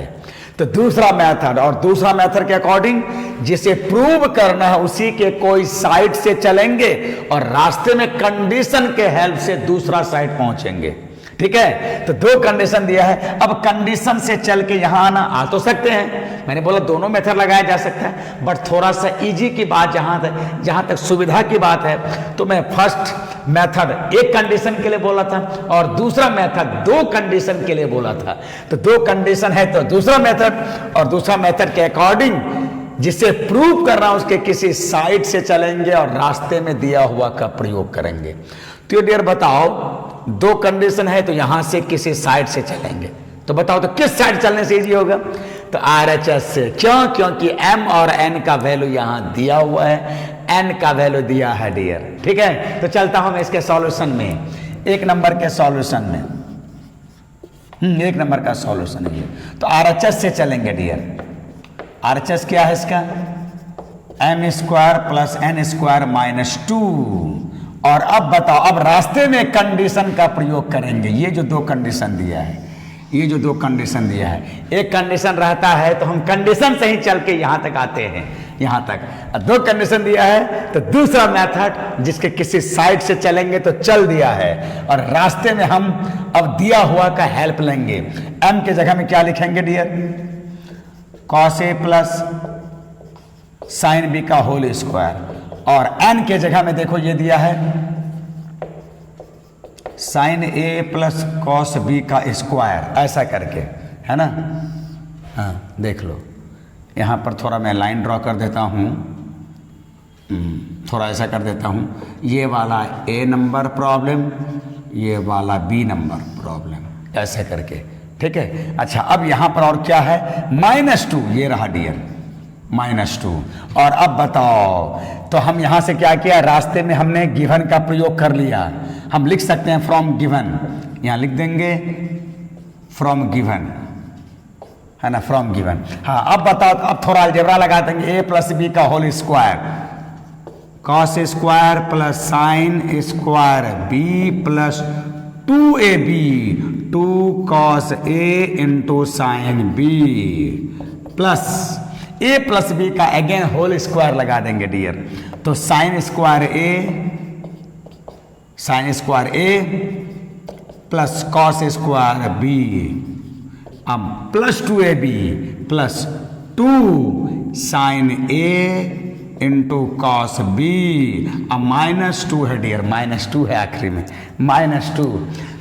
तो दूसरा मेथड, और दूसरा मेथड के अकॉर्डिंग जिसे प्रूव करना है उसी के कोई साइड से चलेंगे और रास्ते में कंडीशन के हेल्प से दूसरा साइड पहुंचेंगे। ठीक है, तो दो कंडीशन दिया है। अब कंडीशन से चल के यहां आना आ तो सकते हैं, मैंने बोला दोनों मेथड लगाया जा सकता है, बट थोड़ा सा इजी की बात जहां तक सुविधा की बात है तो मैं फर्स्ट मेथड एक कंडीशन के लिए बोला था और दूसरा मेथड दो कंडीशन के लिए बोला था। तो दो कंडीशन है तो दूसरा मेथड, और दूसरा मेथड के अकॉर्डिंग जिसे प्रूव करना उसके किसी साइड से चलेंगे और रास्ते में दिया हुआ का प्रयोग करेंगे। तो डियर बताओ दो कंडीशन है तो यहां से किसी साइड से चलेंगे, तो बताओ तो किस साइड चलने से इजी होगा? तो RHS से। क्यों? क्योंकि M और N का वैल्यू यहां दिया हुआ है, N का वैल्यू दिया है डियर। ठीक है, तो चलता हूं मैं इसके सॉल्यूशन में, एक नंबर के सॉल्यूशन में। एक नंबर का सॉल्यूशन है ये। तो RHS से चलेंगे डियर। RHS क्या है इसका? M square plus N square minus 2। और अब बताओ, अब रास्ते में कंडीशन का प्रयोग करेंगे। ये जो दो कंडीशन दिया है, ये जो दो कंडीशन दिया है, एक कंडीशन रहता है तो हम कंडीशन से ही चल के यहां तक आते हैं, यहां तक। दो कंडीशन दिया है तो दूसरा मेथड जिसके किसी साइड से चलेंगे तो चल दिया है, और रास्ते में हम अब दिया हुआ का हेल्प लेंगे। M के जगह में क्या लिखेंगे dear? cos A plus sine B का होल स्क्वायर, और N के जगह में देखो ये दिया है sine A plus cos B का स्क्वायर, ऐसा करके, है ना। हाँ देख लो, यहां पर थोड़ा मैं लाइन ड्रॉ कर देता हूं, थोड़ा ऐसा कर देता हूं, ये वाला A नंबर प्रॉब्लम, ये वाला B नंबर प्रॉब्लम, ऐसे करके। ठीक है, अच्छा अब यहां पर और क्या है? -2, ये रहा डियर -2। और अब बताओ, तो हम यहां से क्या किया? रास्ते में हमने गिवन का प्रयोग कर लिया। हम लिख सकते हैं फ्रॉम गिवन, यहां लिख देंगे फ्रॉम गिवन, है ना, फ्रॉम गिवन। हाँ अब बताओ, अब थोड़ा अलजेब्रा लगा देंगे। A प्लस B का whole square, cos square plus sine square B plus 2AB, 2 cos A into sine B plus A plus B का अगेन होल स्क्वायर लगा देंगे डियर। तो sine square A plus cos square B, अब plus 2AB plus 2 sine A into cos B, अब -2 है डियर, -2 है आखिरी में, -2।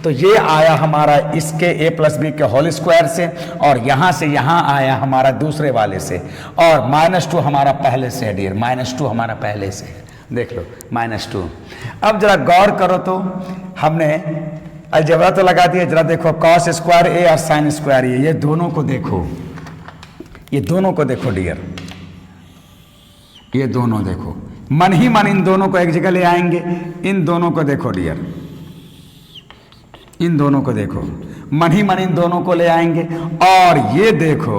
तो ये आया हमारा इसके A प्लस B के होल स्क्वायर से, और यहां से यहां आया हमारा दूसरे वाले से, और -2 हमारा पहले से है डियर, -2 हमारा पहले से है, देख लो -2। अब जरा गौर करो, तो हमने अलजेब्रा तो लगा दिया, जरा देखो कॉस स्क्वायर A और साइन स्क्वायर A, ये दोनों को देखो, ये दोनों को देखो डियर, ये दोनों देखो, मन ही मन इन दोनों को एक जगह ले आएंगे। इन दोनों को देखो डियर, इन दोनों को देखो, मन ही मन इन दोनों को ले आएंगे, और ये देखो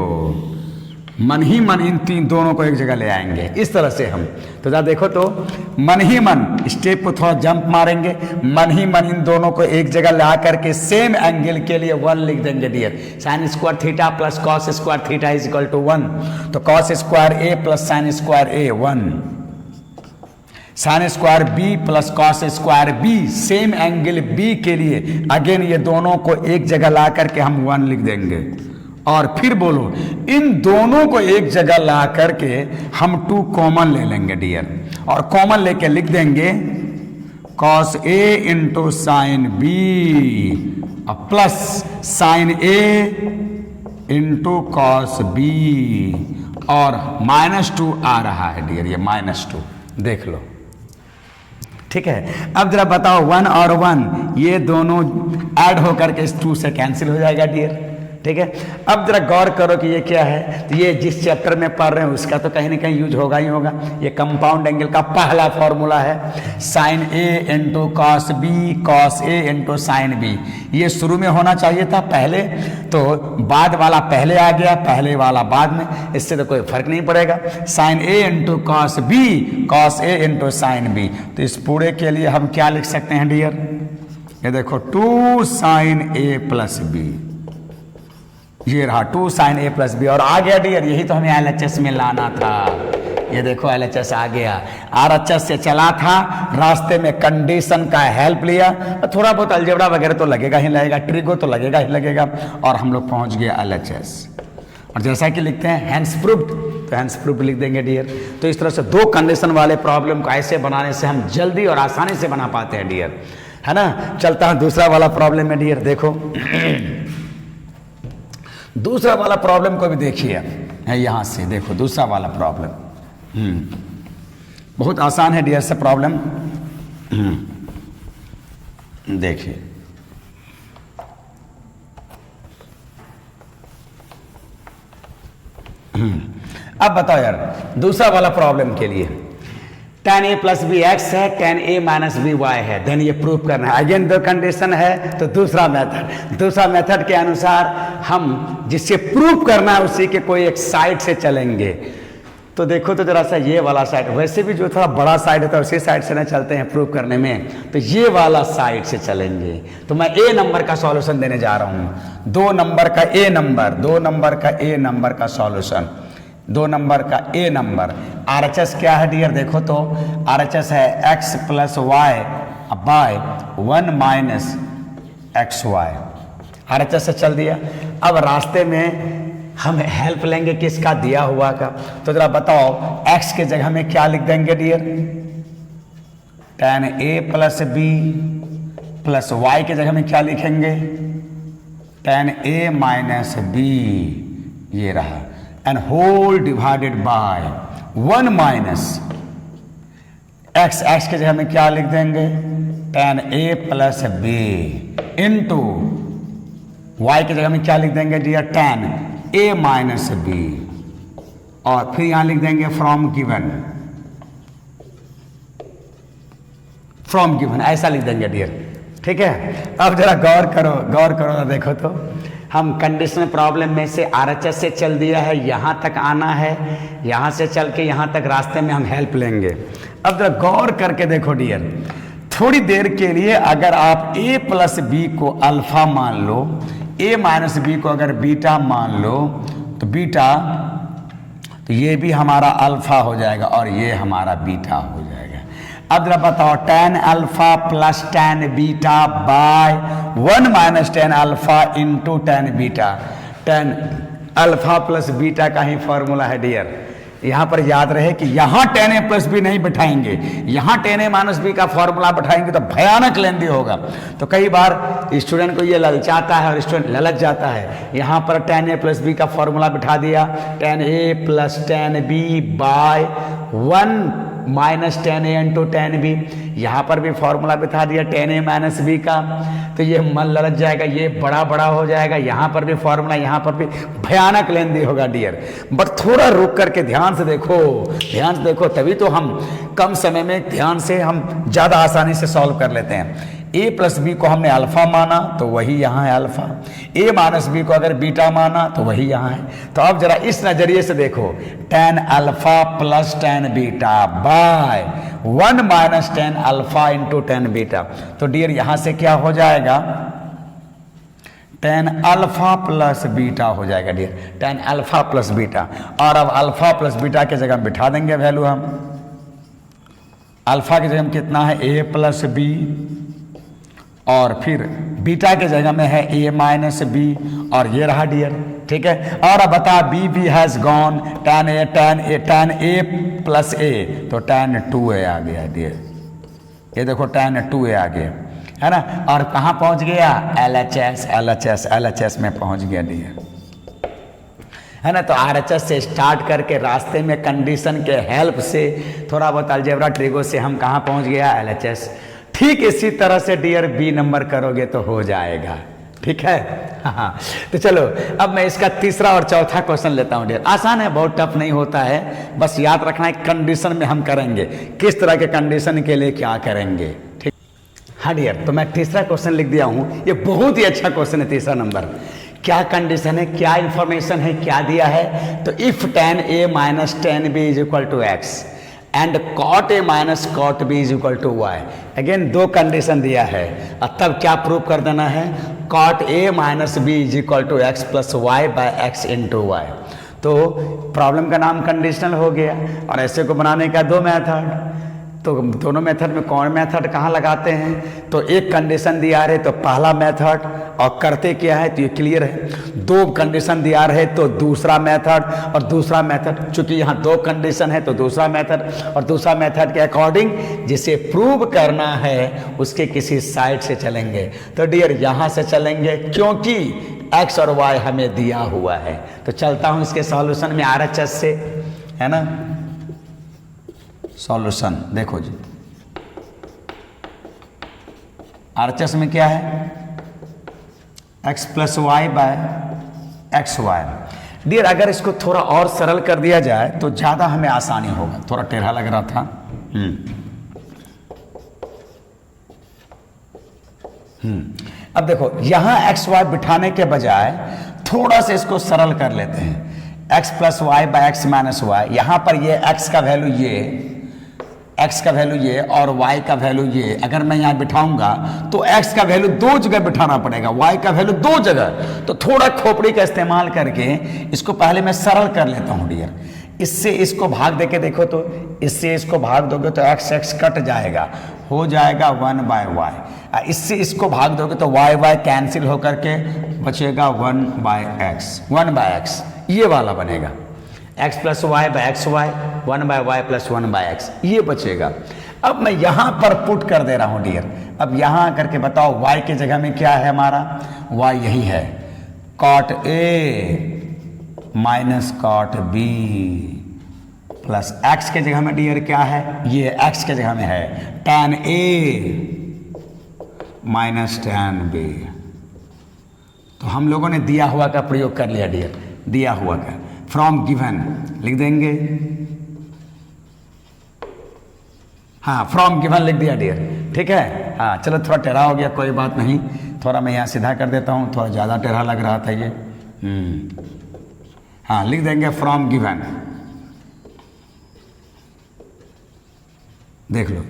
मन ही मन इन दोनों को एक जगह ले आएंगे, इस तरह से हम। तो जरा देखो, तो मन ही मन स्टेप को थोड़ा जंप मारेंगे, मन ही मन इन दोनों को एक जगह ला करके सेम एंगल के लिए 1 लिख देंगे dear. Sine square theta plus cos square theta is equal to 1, तो cos square A plus sine square A 1, sine square B plus cos square B, same angle B के लिए अगेन ये दोनों को एक जगह ला करके हम 1 लिख देंगे। और फिर बोलो, इन दोनों को एक जगह ला करके हम 2 कॉमन ले लेंगे डियर, और कॉमन लेके लिख देंगे cos A into sine B plus sign A into cos B, और -2 आ रहा है डियर, ये -2 देख लो। ठीक है। अब जरा बताओ 1 और 1 ये दोनों ऐड होकर के इस 2 से कैंसिल हो जाएगा डियर, ठीक है। अब जरा गौर करो कि ये क्या है, तो ये जिस चैप्टर में पढ़ रहे हैं उसका तो कहीं ना कहीं यूज होगा ही होगा। ये कंपाउंड एंगल का पहला फॉर्मूला है sign A into cos B cos A into sine B. ये शुरू में होना चाहिए था पहले, तो बाद वाला पहले आ गया, पहले वाला बाद में, इससे तो कोई फर्क नहीं पड़ेगा। Sign A into cos B cos A into sine B. तो इस पूरे के लिए हम क्या लिख सकते हैं डियर, ये देखो 2 साइन ए प्लस बी, ये रहा 2 साइन ए प्लस बी। और आ गया डियर, यही तो हमें एलएचएस में लाना था। ये देखो एलएचएस आ गया, आरएचएस से चला था, रास्ते में कंडीशन का हेल्प लिया, थोड़ा बहुत अलजेब्रा वगैरह तो लगेगा ही लगेगा, ट्रिगो तो लगेगा ही लगेगा, और हम लोग पहुंच गए एलएचएस। और जैसा कि लिखते हैं हैंस प्रूफ्ड, तो हैंस प्रूफ्ड लिख देंगे डियर। तो इस तरह से 2 कंडीशन वाले प्रॉब्लम को ऐसे बनाने से हम जल्दी और आसानी से बना पाते हैं डियर, है ना। चलता हूं दूसरा वाला प्रॉब्लम में डियर, देखो दूसरा वाला प्रॉब्लम को भी देखिए, है यहां से देखो दूसरा वाला प्रॉब्लम, बहुत आसान है डियर से प्रॉब्लम। देखिए अब बताओ यार दूसरा वाला प्रॉब्लम के लिए tan a plus b x है, tan a minus b y है, देन ये प्रूफ करना है। अगेन 2 कंडीशन है, तो दूसरा मेथड के अनुसार हम जिससे प्रूफ करना है उसी के कोई एक साइड से चलेंगे। तो देखो तो जरा सा ये वाला साइड, वैसे भी जो थोड़ा बड़ा साइड होता है उसी साइड से ना चलते हैं प्रूफ करने में, तो ये वाला साइड से चलेंगे। तो मैं ए नंबर का सॉल्यूशन देने जा रहा हूँ, 2 नंबर का ए नंबर का सॉल्यूशन, 2 नंबर का ए नंबर। आरएचएस क्या है डियर, देखो तो आरएचएस है x plus Y by 1 minus x y. RHS से चल दिया। अब रास्ते में हम हेल्प लेंगे किसका, दिया हुआ का। तो जरा बताओ x के जगह में क्या लिख देंगे dear, tan a plus B plus Y के जगह में क्या लिखेंगे, tan a माइनस बी, ये रहा, and whole divided by 1 minus X. X के जगह में क्या लिख देंगे, tan a plus B into Y के जगह में क्या लिख देंगे dear, tan a minus B, और फिर यहां लिख देंगे फ्रॉम गिवन, ऐसा लिख देंगे डियर, ठीक है। अब जरा गौर करो ना, देखो तो हम कंडीशनल प्रॉब्लम में से आरएचएस से चल दिया है, यहाँ तक आना है, यहाँ से चल के यहाँ तक रास्ते में हम हेल्प लेंगे। अब जरा गौर करके देखो डियर, थोड़ी देर के लिए अगर आप a प्लस बी को अल्फा मान लो, a माइनस बी को अगर बीटा मान लो, तो बीटा, तो ये भी हमारा अल्फा हो जाएगा और ये हमारा बीटा हो जाएगा। अब जरा बताओ tan alpha plus tan beta by 1 minus tan alpha into tan beta. tan alpha plus beta का ही फॉर्मूला है डियर। यहां पर याद रहे कि यहां tan a प्लस बी नहीं बैठाएंगे, यहां tan a माइनस बी का फॉर्मूला बैठाएंगे तो भयानक लेंदी होगा। तो कई बार स्टूडेंट को ये ललचाता है और स्टूडेंट ललच जाता है। यहां पर tan a प्लस बी का फॉर्मूला बैठा दिया, tan a plus tan b by 1 minus tan a into tan b। यहाँ पर भी फॉर्मूला बिठा दिया tan a माइनस बी का, तो ये मन ललच जाएगा, ये बड़ा बड़ा हो जाएगा। यहाँ पर भी फॉर्मूला, यहाँ पर भी भयानक लेंदी होगा डियर। बट थोड़ा रुक करके ध्यान से देखो, तभी तो हम कम समय में ध्यान से हम ज़्यादा आसानी से सॉल्व कर लेते हैं। a प्लस बी को हमने अल्फा माना तो वही यहाँ है अल्फा, a माइनस बी को अगर बीटा माना तो वही यहाँ है। तो अब जरा इस नज़रिए से देखो, tan alpha plus tan beta by 1 minus tan alpha into tan beta. तो डियर यहाँ से क्या हो जाएगा, tan अल्फा प्लस बीटा हो जाएगा dear, tan alpha plus beta. और अब अल्फा प्लस बीटा के जगह बिठा देंगे वैल्यू हम। अल्फा की जगह में कितना है, a प्लस बी, और फिर बीटा के जगह में है a माइनस बी, और ये रहा डियर, ठीक है। और अब बता b भी has gone, tan a plus a, तो tan 2a आ गया डियर। ये देखो tan 2a आ गया, है ना। और कहाँ पहुँच गया, LHS में पहुँच गया डियर। है ना। तो RHS से स्टार्ट करके रास्ते में कंडीशन के हेल्प से थोड़ा बहुत अलजेब्रा ट्रिगो से हम कहाँ पहुँच गया, LHS। ठीक इसी तरह से डियर B नंबर करोगे तो हो जाएगा, ठीक है। हाँ, तो चलो अब मैं इसका तीसरा और चौथा क्वेश्चन लेता हूँ डियर। आसान है, बहुत टफ नहीं होता है, बस याद रखना है कंडीशन में हम करेंगे, किस तरह के कंडीशन के लिए क्या करेंगे, ठीक। हाँ डियर, तो मैं तीसरा क्वेश्चन लिख दिया हूँ, ये बहुत ही अच्छा क्वेश्चन है, तीसरा नंबर। क्या कंडीशन है, क्या इंफॉर्मेशन है, क्या दिया है, तो if tan A minus tan B is equal to X and cot A minus cot B is equal to Y. Again दो कंडीशन दिया है और तब क्या प्रूव कर देना है, cot A minus B is equal to X plus Y by X into Y. तो प्रॉब्लम का नाम कंडीशनल हो गया और ऐसे को बनाने का दो मेथड। तो दोनों मेथड में कौन मेथड कहाँ लगाते हैं, तो एक कंडीशन दिया रहे तो पहला मेथड, और करते क्या है तो ये क्लियर है। दो कंडीशन दिया रहे तो दूसरा मेथड, और दूसरा मेथड चूंकि यहाँ दो कंडीशन है तो दूसरा मेथड, और दूसरा मेथड के अकॉर्डिंग जिसे प्रूव करना है उसके किसी साइड से चलेंगे। तो डियर यहाँ से चलेंगे क्योंकि एक्स और वाई हमें दिया हुआ है। तो चलता हूँ इसके सॉल्यूशन में RHS से, है ना। सॉल्यूशन देखो जी, RHS में क्या है, x plus Y by X Y. Dear अगर इसको थोड़ा और सरल कर दिया जाए तो ज़्यादा हमें आसानी होगा, थोड़ा टेढ़ा लग रहा था। अब देखो यहाँ एक्स वाई बिठाने के बजाय थोड़ा सा इसको सरल कर लेते हैं, x plus Y by X minus Y. यहाँ पर ये x का वैल्यू ये, x का वैल्यू ये और y का वैल्यू ये, अगर मैं यहाँ बिठाऊंगा तो x का वैल्यू दो जगह बिठाना पड़ेगा, y का वैल्यू दो जगह। तो थोड़ा खोपड़ी का इस्तेमाल करके इसको पहले मैं सरल कर लेता हूँ डियर। इससे इसको भाग देके देखो तो इससे इसको भाग दोगे तो x x कट जाएगा, हो जाएगा 1 बाय वाई। इससे इसको भाग दोगे तो y y कैंसिल होकर के बचेगा 1 बाय एक्स, 1 बाय एक्स ये वाला बनेगा, x plus Y by X Y, 1 by Y plus 1 by X ये बचेगा। अब मैं यहाँ पर पुट कर दे रहा हूँ डियर। अब यहाँ करके बताओ y के जगह में क्या है हमारा, y यही है cot A minus cot B plus x के जगह में डियर क्या है, ये x के जगह में है tan A minus tan B। तो हम लोगों ने दिया हुआ का प्रयोग कर लिया डियर, दिया हुआ का फ्रॉम गिवन लिख देंगे, हाँ फ्रॉम गिवन लिख दिया डियर, ठीक है। हाँ चलो थोड़ा टेढ़ा हो गया, कोई बात नहीं, थोड़ा मैं यहाँ सीधा कर देता हूँ, थोड़ा ज़्यादा टेढ़ा लग रहा था ये। हाँ लिख देंगे फ्रॉम गिवन, देख लो।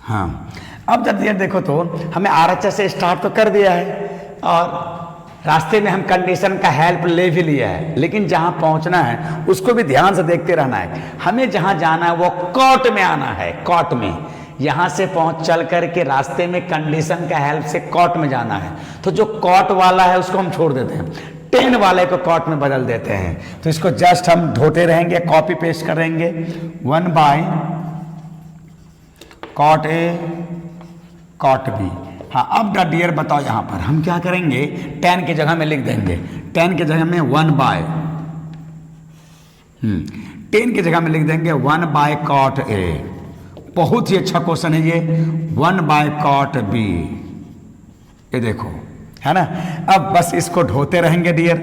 हाँ अब जब डियर देखो तो हमें RHS से स्टार्ट तो कर दिया है और रास्ते में हम कंडीशन का हेल्प ले भी लिया है, लेकिन जहां पहुंचना है उसको भी ध्यान से देखते रहना है। हमें जहां जाना है वो कॉट में आना है, कॉट में यहां से पहुंच चल करके रास्ते में कंडीशन का हेल्प से कॉट में जाना है। तो जो कॉट वाला है उसको हम छोड़ देते हैं, 10 वाले को कॉट में बदल देते हैं। तो इसको जस्ट हम ढोते रहेंगे, कॉपी पेस्ट करेंगे, 1 by cot A cot B। हाँ अब डियर बताओ यहाँ पर हम क्या करेंगे, 10 की जगह में लिख देंगे, 10 की जगह में 1 बाय 10 की जगह में लिख देंगे 1 बाय कॉट A। बहुत ही अच्छा क्वेश्चन है ये, 1 बाय कॉट B। ये देखो है ना। अब बस इसको ढोते रहेंगे dear,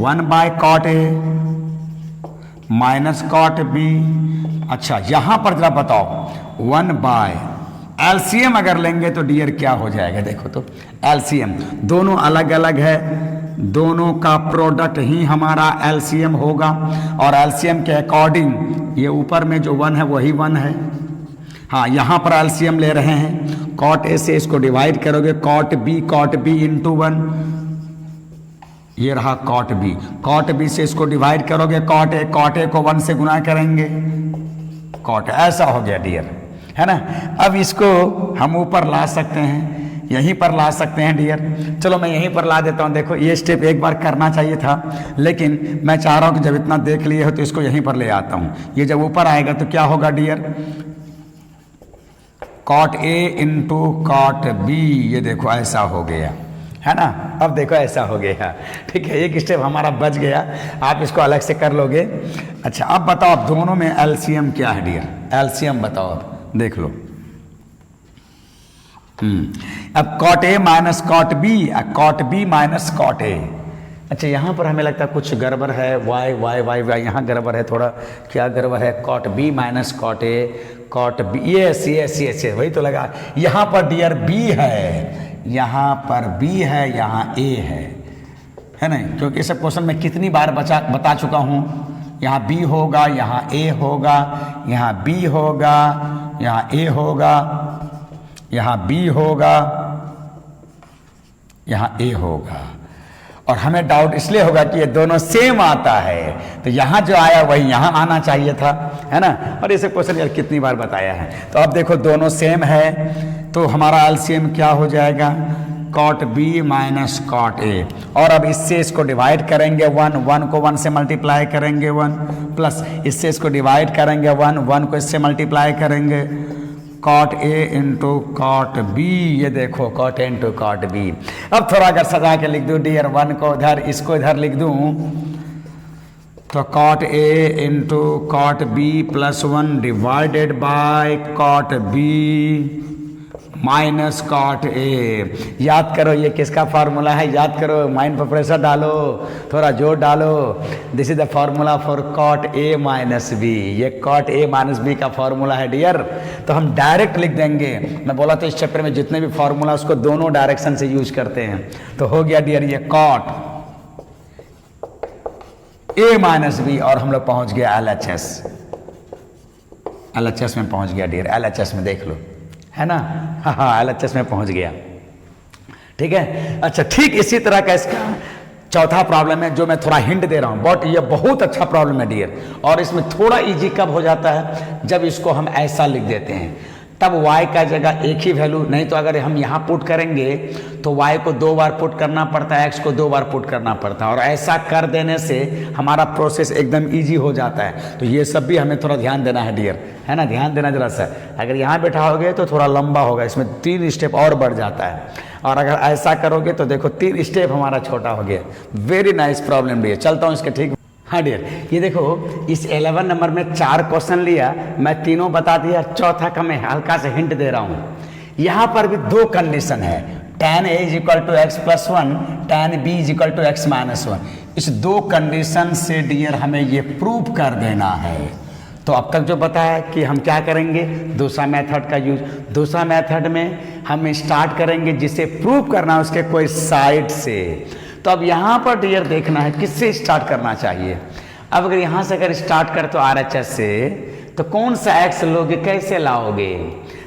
1 by cot A minus cot B। अच्छा यहाँ पर जरा बताओ 1 बाय एलसीएम अगर लेंगे तो डियर क्या हो जाएगा, देखो तो एलसीएम दोनों अलग अलग है, दोनों का प्रोडक्ट ही हमारा एलसीएम होगा और एलसीएम के अकॉर्डिंग ये ऊपर में जो 1 है वही 1 है। हाँ यहाँ पर एलसीएम ले रहे हैं, कॉट ए से इसको डिवाइड करोगे कॉट बी इंटू 1, ये रहा कॉट बी से इसको डिवाइड करोगे कॉट ए को 1 से गुना करेंगे, कॉट ऐसा हो गया डियर, है ना। अब इसको हम ऊपर ला सकते हैं, यहीं पर ला सकते हैं डियर। चलो मैं यहीं पर ला देता हूं। देखो ये स्टेप एक बार करना चाहिए था, लेकिन मैं चाह रहा हूं कि जब इतना देख लिए हो तो इसको यहीं पर ले आता हूं। ये जब ऊपर आएगा तो क्या होगा dear, cot A into cot B, ये देखो ऐसा हो गया, है ना। अब देखो ऐसा हो गया, ठीक है, एक स्टेप हमारा बच गया, आप इसको अलग से कर लोगे। अच्छा अब बताओ अब दोनों में एलसीएम क्या है डियर, एलसीएम बताओ, अब देख लो। अब cot A minus cot B, cot B minus cot A. अच्छा यहाँ पर हमें लगता है कुछ गड़बड़ है, वाई वाई वाई वाई यहाँ गड़बड़ है थोड़ा, क्या गड़बड़ है, cot B minus cot A, cot B, yes yes yes वही तो लगा। यहाँ पर डियर बी है, यहाँ पर बी है, यहाँ ए है ना, क्योंकि इस क्वेश्चन में कितनी बार बता चुका हूँ, यहाँ बी होगा, यहाँ ए होगा, यहाँ बी होगा, यहाँ ए होगा, यहाँ बी होगा, यहाँ ए होगा। और हमें डाउट इसलिए होगा कि ये दोनों सेम आता है, तो यहाँ जो आया वही यहाँ आना चाहिए था, है ना। और इसे क्वेश्चन यार कितनी बार बताया है। तो अब देखो दोनों सेम है, तो हमारा एलसीएम क्या हो जाएगा, cot B minus cot A. और अब इससे इसको डिवाइड करेंगे 1 को 1 से मल्टीप्लाई करेंगे 1, प्लस इससे इसको डिवाइड करेंगे 1 को इससे मल्टीप्लाई करेंगे, cot A into cot B, ये देखो cot A into cot B. अब थोड़ा अगर सजा के लिख दूँ डियर 1 को इधर, इसको इधर लिख दूँ, तो cot A into cot B plus 1 divided by cot B minus cot A. याद करो ये किसका फार्मूला है, याद करो, माइंड पर प्रेशर डालो, थोड़ा जोर डालो। This is the formula for cot A minus B, ये कॉट ए माइनस बी का फार्मूला है डियर। तो हम डायरेक्ट लिख देंगे, मैं बोला तो इस चैप्टर में जितने भी फार्मूला उसको दोनों डायरेक्शन से यूज करते हैं। तो हो गया डियर ये कॉट ए माइनस बी, और हम लोग पहुंच गया एलएचएस, एलएचएस में पहुंच गया डियर, एलएचएस में देख लो, है ना, हाँ एलएचएस में पहुंच गया, ठीक है। अच्छा ठीक इसी तरह का इसका चौथा प्रॉब्लम है जो मैं थोड़ा हिंट दे रहा हूं, बट ये बहुत अच्छा प्रॉब्लम है डियर। और इसमें थोड़ा इजी कब हो जाता है, जब इसको हम ऐसा लिख देते हैं, तब y का जगह एक ही वैल्यू, नहीं तो अगर हम यहाँ पुट करेंगे तो y को 2 बार पुट करना पड़ता है, x को 2 बार पुट करना पड़ता है, और ऐसा कर देने से हमारा प्रोसेस एकदम इजी हो जाता है। तो ये सब भी हमें थोड़ा ध्यान देना है डियर, है ना, ध्यान देना जरा सा। अगर यहाँ बैठाओगे तो थोड़ा लंबा होगा, इसमें 3 स्टेप और बढ़ जाता है, और अगर ऐसा करोगे तो देखो 3 स्टेप हमारा छोटा हो गया। वेरी नाइस प्रॉब्लम डियर, चलता हूँ इसके, ठीक। हाँ डियर, ये देखो इस 11 नंबर में 4 क्वेश्चन लिया, मैं तीनों बता दिया, चौथा का मैं हल्का से हिंट दे रहा हूँ। यहाँ पर भी 2 कंडीशन है, tan a is equal to X plus 1, tan b is equal to X minus 1। इस 2 कंडीशन से डियर हमें ये प्रूव कर देना है। तो अब तक जो बताया कि हम क्या करेंगे, दूसरा मेथड का यूज, दूसरा मेथड में हम स्टार्ट करेंगे जिसे प्रूव करना है उसके कोई साइड से। तो अब यहाँ पर डियर देखना है किससे स्टार्ट करना चाहिए। अब अगर यहाँ से अगर स्टार्ट कर तो RHS से, तो कौन सा एक्स लोगे, कैसे लाओगे।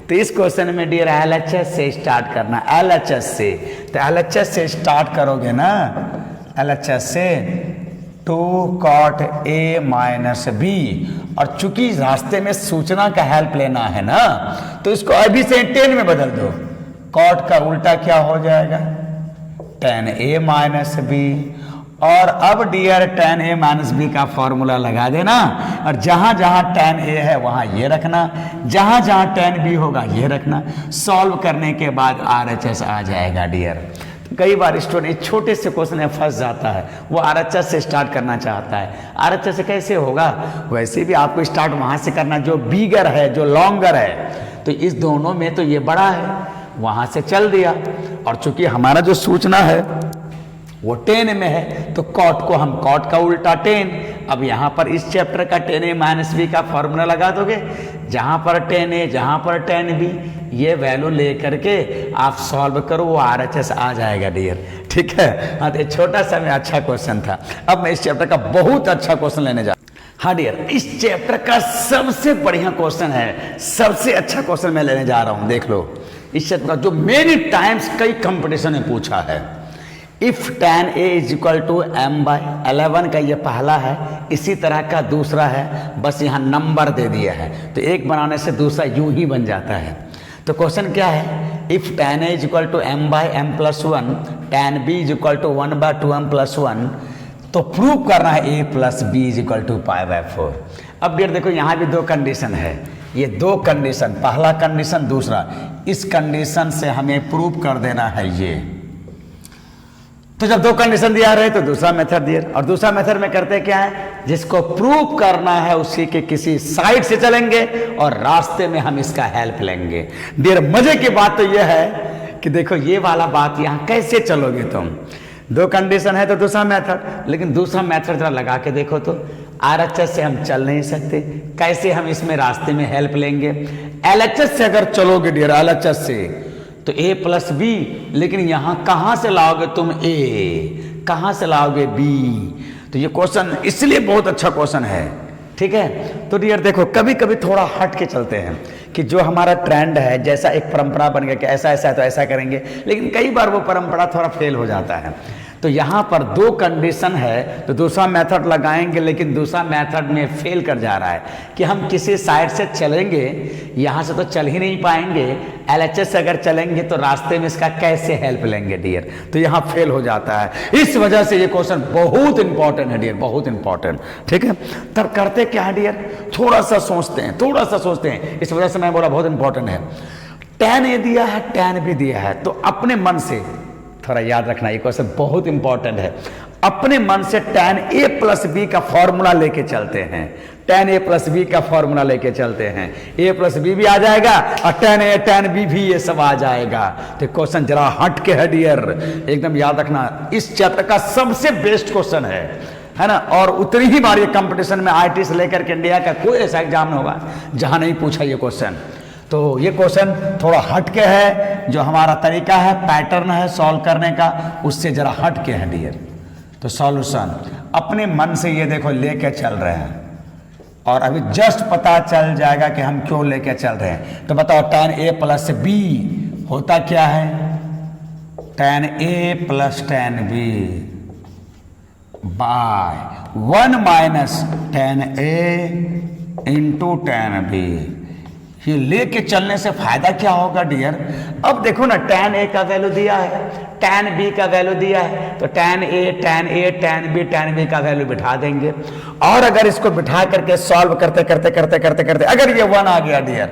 तो इस क्वेश्चन में डियर LHS से स्टार्ट करना, LHS से। तो LHS से स्टार्ट करोगे ना, LHS से 2 cot a माइनस बी, और चूंकि रास्ते में सूचना का हेल्प लेना है ना, तो इसको अभी से 10 में बदल दो। cot का उल्टा क्या हो जाएगा, tan a माइनस बी। और अब dear tan a minus B का फॉर्मूला लगा देना, और जहां जहां tan a है वहां ये रखना, जहां जहां tan b होगा ये रखना। सॉल्व करने के बाद RHS आ जाएगा डियर। तो कई बार स्टूडेंट छोटे से क्वेश्चन में फंस जाता है, वो RHS से स्टार्ट करना चाहता है। RHS से कैसे होगा, वैसे भी आपको स्टार्ट वहां से करना जो बिगर है, जो लॉन्गर है। तो इस दोनों में तो ये बड़ा है, वहां से चल दिया, और चूंकि हमारा जो सूचना है वो 10 में है, तो कॉट को हम कॉट का उल्टा 10। अब यहाँ पर इस चैप्टर का tan a माइनस बी का फॉर्मूला लगा दोगे, जहाँ पर tan a जहाँ पर tan b, ये वैल्यू ले करके आप सॉल्व करो, वो RHS आ जाएगा डियर, ठीक है। हाँ तो छोटा सा में अच्छा क्वेश्चन था। अब मैं इस चैप्टर का बहुत अच्छा क्वेश्चन लेने जा, हाँ डियर, इस चैप्टर का सबसे बढ़िया क्वेश्चन है, सबसे अच्छा क्वेश्चन मैं लेने जा रहा हूँ। देख लो इस चैप्टर का जो मेनी टाइम्स कई कंपटीशन में पूछा है। If tan a is equal to m/11 का ये पहला है, इसी तरह का दूसरा है, बस यहाँ नंबर दे दिया है, तो एक बनाने से दूसरा यूं ही बन जाता है। तो क्वेश्चन क्या है, if tan a is equal to m/m+1, tan b is equal to 1/2m+1, तो प्रूव करना है a plus b is equal to π/4। अब डियर देखो यहाँ भी 2 कंडीशन है, ये 2 कंडीशन, पहला कंडीशन दूसरा, इस कंडीशन से हमें प्रूव कर देना है ये। तो जब दो कंडीशन दिया रहे तो दूसरा मेथड दिया, और दूसरा मेथड में करते क्या है, जिसको प्रूव करना है उसी के किसी साइड से चलेंगे और रास्ते में हम इसका हेल्प लेंगे। डियर मजे की बात तो यह है कि देखो ये वाला बात यहां कैसे चलोगे तुम, दो कंडीशन है तो दूसरा मेथड, लेकिन दूसरा मेथड जरा लगा के देखो तो RHS से हम चल नहीं सकते, कैसे हम इसमें रास्ते में हेल्प लेंगे। LHS से अगर चलोगे डियर, LHS से तो A प्लस B, लेकिन यहां कहां से लाओगे तुम A, कहां से लाओगे B। तो ये क्वेश्चन इसलिए बहुत अच्छा क्वेश्चन है, ठीक है। तो डियर देखो कभी कभी थोड़ा हट के चलते हैं कि जो हमारा ट्रेंड है, जैसा एक परंपरा बन गया कि ऐसा ऐसा है तो ऐसा करेंगे, लेकिन कई बार वो परंपरा थोड़ा फेल हो जाता है। तो यहाँ पर दो कंडीशन है तो दूसरा मेथड लगाएंगे, लेकिन दूसरा मेथड में फेल कर जा रहा है कि हम किसी साइड से चलेंगे, यहाँ से तो चल ही नहीं पाएंगे, LHS से अगर चलेंगे तो रास्ते में इसका कैसे हेल्प लेंगे डियर, तो यहाँ फेल हो जाता है। इस वजह से ये क्वेश्चन बहुत इंपॉर्टेंट है डियर, बहुत इंपॉर्टेंट, ठीक है। तब करते क्या है डियर, थोड़ा सा सोचते हैं, थोड़ा सा सोचते हैं, इस वजह से मैं बोला बहुत इंपॉर्टेंट है। tan A दिया है, tan B दिया है, तो अपने मन से थोड़ा याद रखना, ये क्वेश्चन बहुत इंपॉर्टेंट है। अपने मन से tan A प्लस बी का फॉर्मूला लेके चलते हैं, tan A प्लस बी का फॉर्मूला लेके चलते हैं, A प्लस बी भी आ जाएगा और tan A tan B भी ये सब आ जाएगा। तो क्वेश्चन जरा हट के है डियर, एकदम याद रखना, इस चैप्टर का सबसे बेस्ट क्वेश्चन है ना। और उतनी ही बार ये कंपटीशन में IIT से लेकर के इंडिया का कोई ऐसा एग्जाम नहीं होगा जहां नहीं पूछा ये क्वेश्चन। तो ये क्वेश्चन थोड़ा हट के है, जो हमारा तरीका है, पैटर्न है सॉल्व करने का, उससे जरा हट के है डियर। तो सॉल्यूशन अपने मन से ये देखो लेके चल रहे हैं, और अभी जस्ट पता चल जाएगा कि हम क्यों लेके चल रहे हैं। तो बताओ tan A प्लस B होता क्या है, tan A plus tan B by 1 minus tan A into tan B। ये लेके चलने से फायदा क्या होगा डियर, अब देखो ना tan A का वैल्यू दिया है, tan B का वैल्यू दिया है, तो tan A tan B tan B का वैल्यू बिठा देंगे, और अगर इसको बिठा करके सॉल्व करते करते करते करते करते अगर ये 1 आ गया डियर,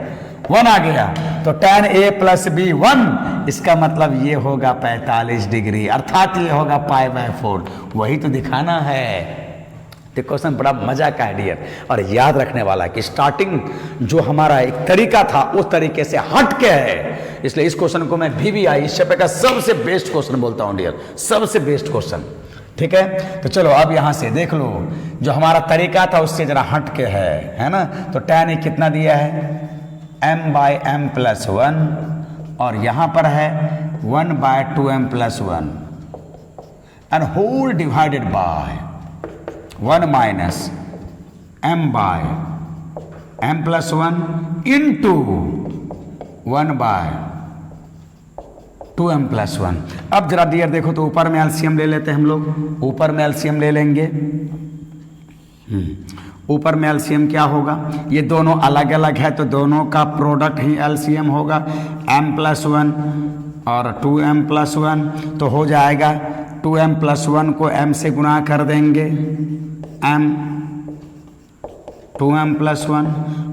1 आ गया, तो tan A प्लस B 1, इसका मतलब ये होगा 45 डिग्री, अर्थात ये होगा π/4, वही तो दिखाना है। तो क्वेश्चन बड़ा मजा का है डियर, और याद रखने वाला कि स्टार्टिंग जो हमारा एक तरीका था उस तरीके से हट के है, इसलिए इस क्वेश्चन को मैं VBI इस चैप्टर का सबसे बेस्ट क्वेश्चन बोलता हूं डियर, सबसे बेस्ट क्वेश्चन, ठीक है। तो चलो अब यहां से देख लो, जो हमारा तरीका था उससे जरा हट के है ना। तो tan A कितना दिया है, m/m प्लस 1, और यहां पर है 1/2m plus 1 and whole divided by 1 minus m/m plus 1 into 1/2m plus 1। अब जरा डियर देखो तो ऊपर में एलसीएम ले लेते हैं हम लोग, ऊपर में एलसीएम ले लेंगे। ऊपर में एलसीएम क्या होगा, ये दोनों अलग अलग है तो दोनों का प्रोडक्ट ही एलसीएम होगा, m प्लस 1 और 2m प्लस 1, तो हो जाएगा 2m प्लस 1 को m से गुणा कर देंगे, m 2m प्लस 1,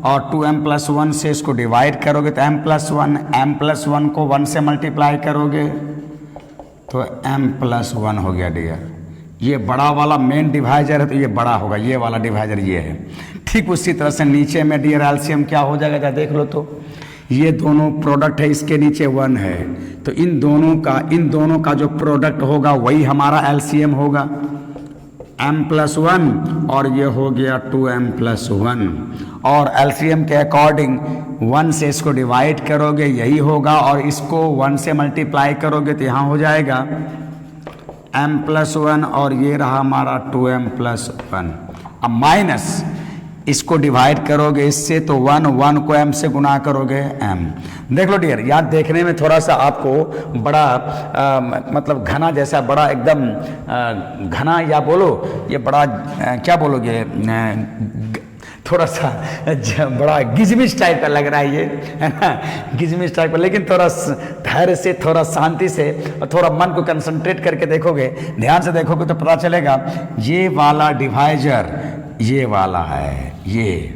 और 2m प्लस 1 से इसको डिवाइड करोगे तो m प्लस 1, m प्लस 1 को 1 से मल्टीप्लाई करोगे तो m प्लस 1 हो गया डियर। ये बड़ा वाला मेन डिवाइजर है तो ये बड़ा होगा, ये वाला डिवाइजर ये है। ठीक उसी तरह से नीचे में डियर एलसीएम क्या हो जाएगा, जरा देख लो तो, ये दोनों प्रोडक्ट है, इसके नीचे 1 है, तो इन दोनों का जो प्रोडक्ट होगा वही हमारा एलसीएम होगा, m प्लस 1 और ये हो गया 2m प्लस 1, और एलसीएम के अकॉर्डिंग 1 से इसको डिवाइड करोगे यही होगा, और इसको 1 से मल्टीप्लाई करोगे तो यहाँ हो जाएगा m प्लस 1 और ये रहा हमारा 2m प्लस 1। अब माइनस इसको डिवाइड करोगे इससे तो 1 को m से गुना करोगे m। देख लो डियर, याद देखने में थोड़ा सा आपको बड़ा मतलब घना जैसा, बड़ा एकदम घना या बोलो ये बड़ा क्या बोलोगे, थोड़ा सा बड़ा गिजमिज टाइप का लग रहा है ये, है ना, गिजमिज टाइप का, लेकिन थोड़ा धैर्य से, थोड़ा शांति से और थोड़ा मन को कंसंट्रेट करके देखोगे, ध्यान से देखोगे तो पता चलेगा ये वाला डिवाइजर ये वाला है ये,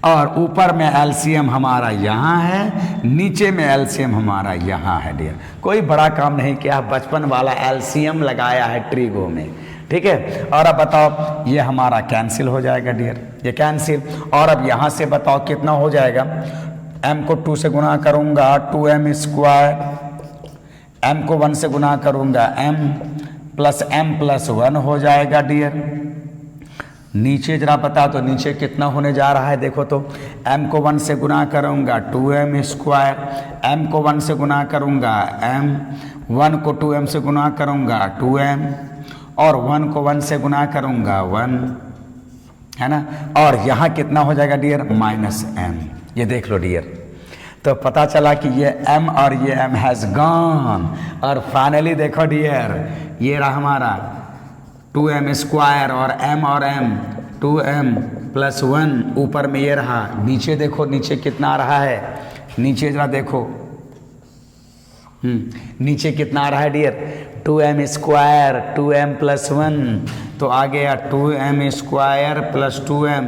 और ऊपर में एलसीएम हमारा यहाँ है, नीचे में एलसीएम हमारा यहाँ है डियर। कोई बड़ा काम नहीं किया, बचपन वाला एलसीएम लगाया है ट्रिगो में, ठीक है। और अब बताओ ये हमारा कैंसिल हो जाएगा डियर, ये कैंसिल। और अब यहाँ से बताओ कितना हो जाएगा, m को 2 से गुना करूँगा 2m स्क्वायर, m को 1 से गुना करूँगा m प्लस m प्लस 1 हो जाएगा डियर। नीचे जरा बता तो नीचे कितना होने जा रहा है, देखो तो m को 1 से गुना करूँगा 2m स्क्वायर, m को 1 से गुना करूँगा m, 1 को 2m से गुना करूँगा 2m, और 1 को 1 से गुना करूँगा 1, है ना। और यहाँ कितना हो जाएगा डियर, -m। ये देख लो डियर, तो पता चला कि ये m और ये m हैज़ गॉन। और फाइनली देखो डियर, ये रहा हमारा 2m स्क्वायर और m और m 2m प्लस 1, ऊपर में ये रहा। नीचे देखो नीचे कितना आ रहा है, नीचे जरा देखो, नीचे कितना आ रहा है dear, 2m square 2m plus 1, तो आ गया 2m square plus 2m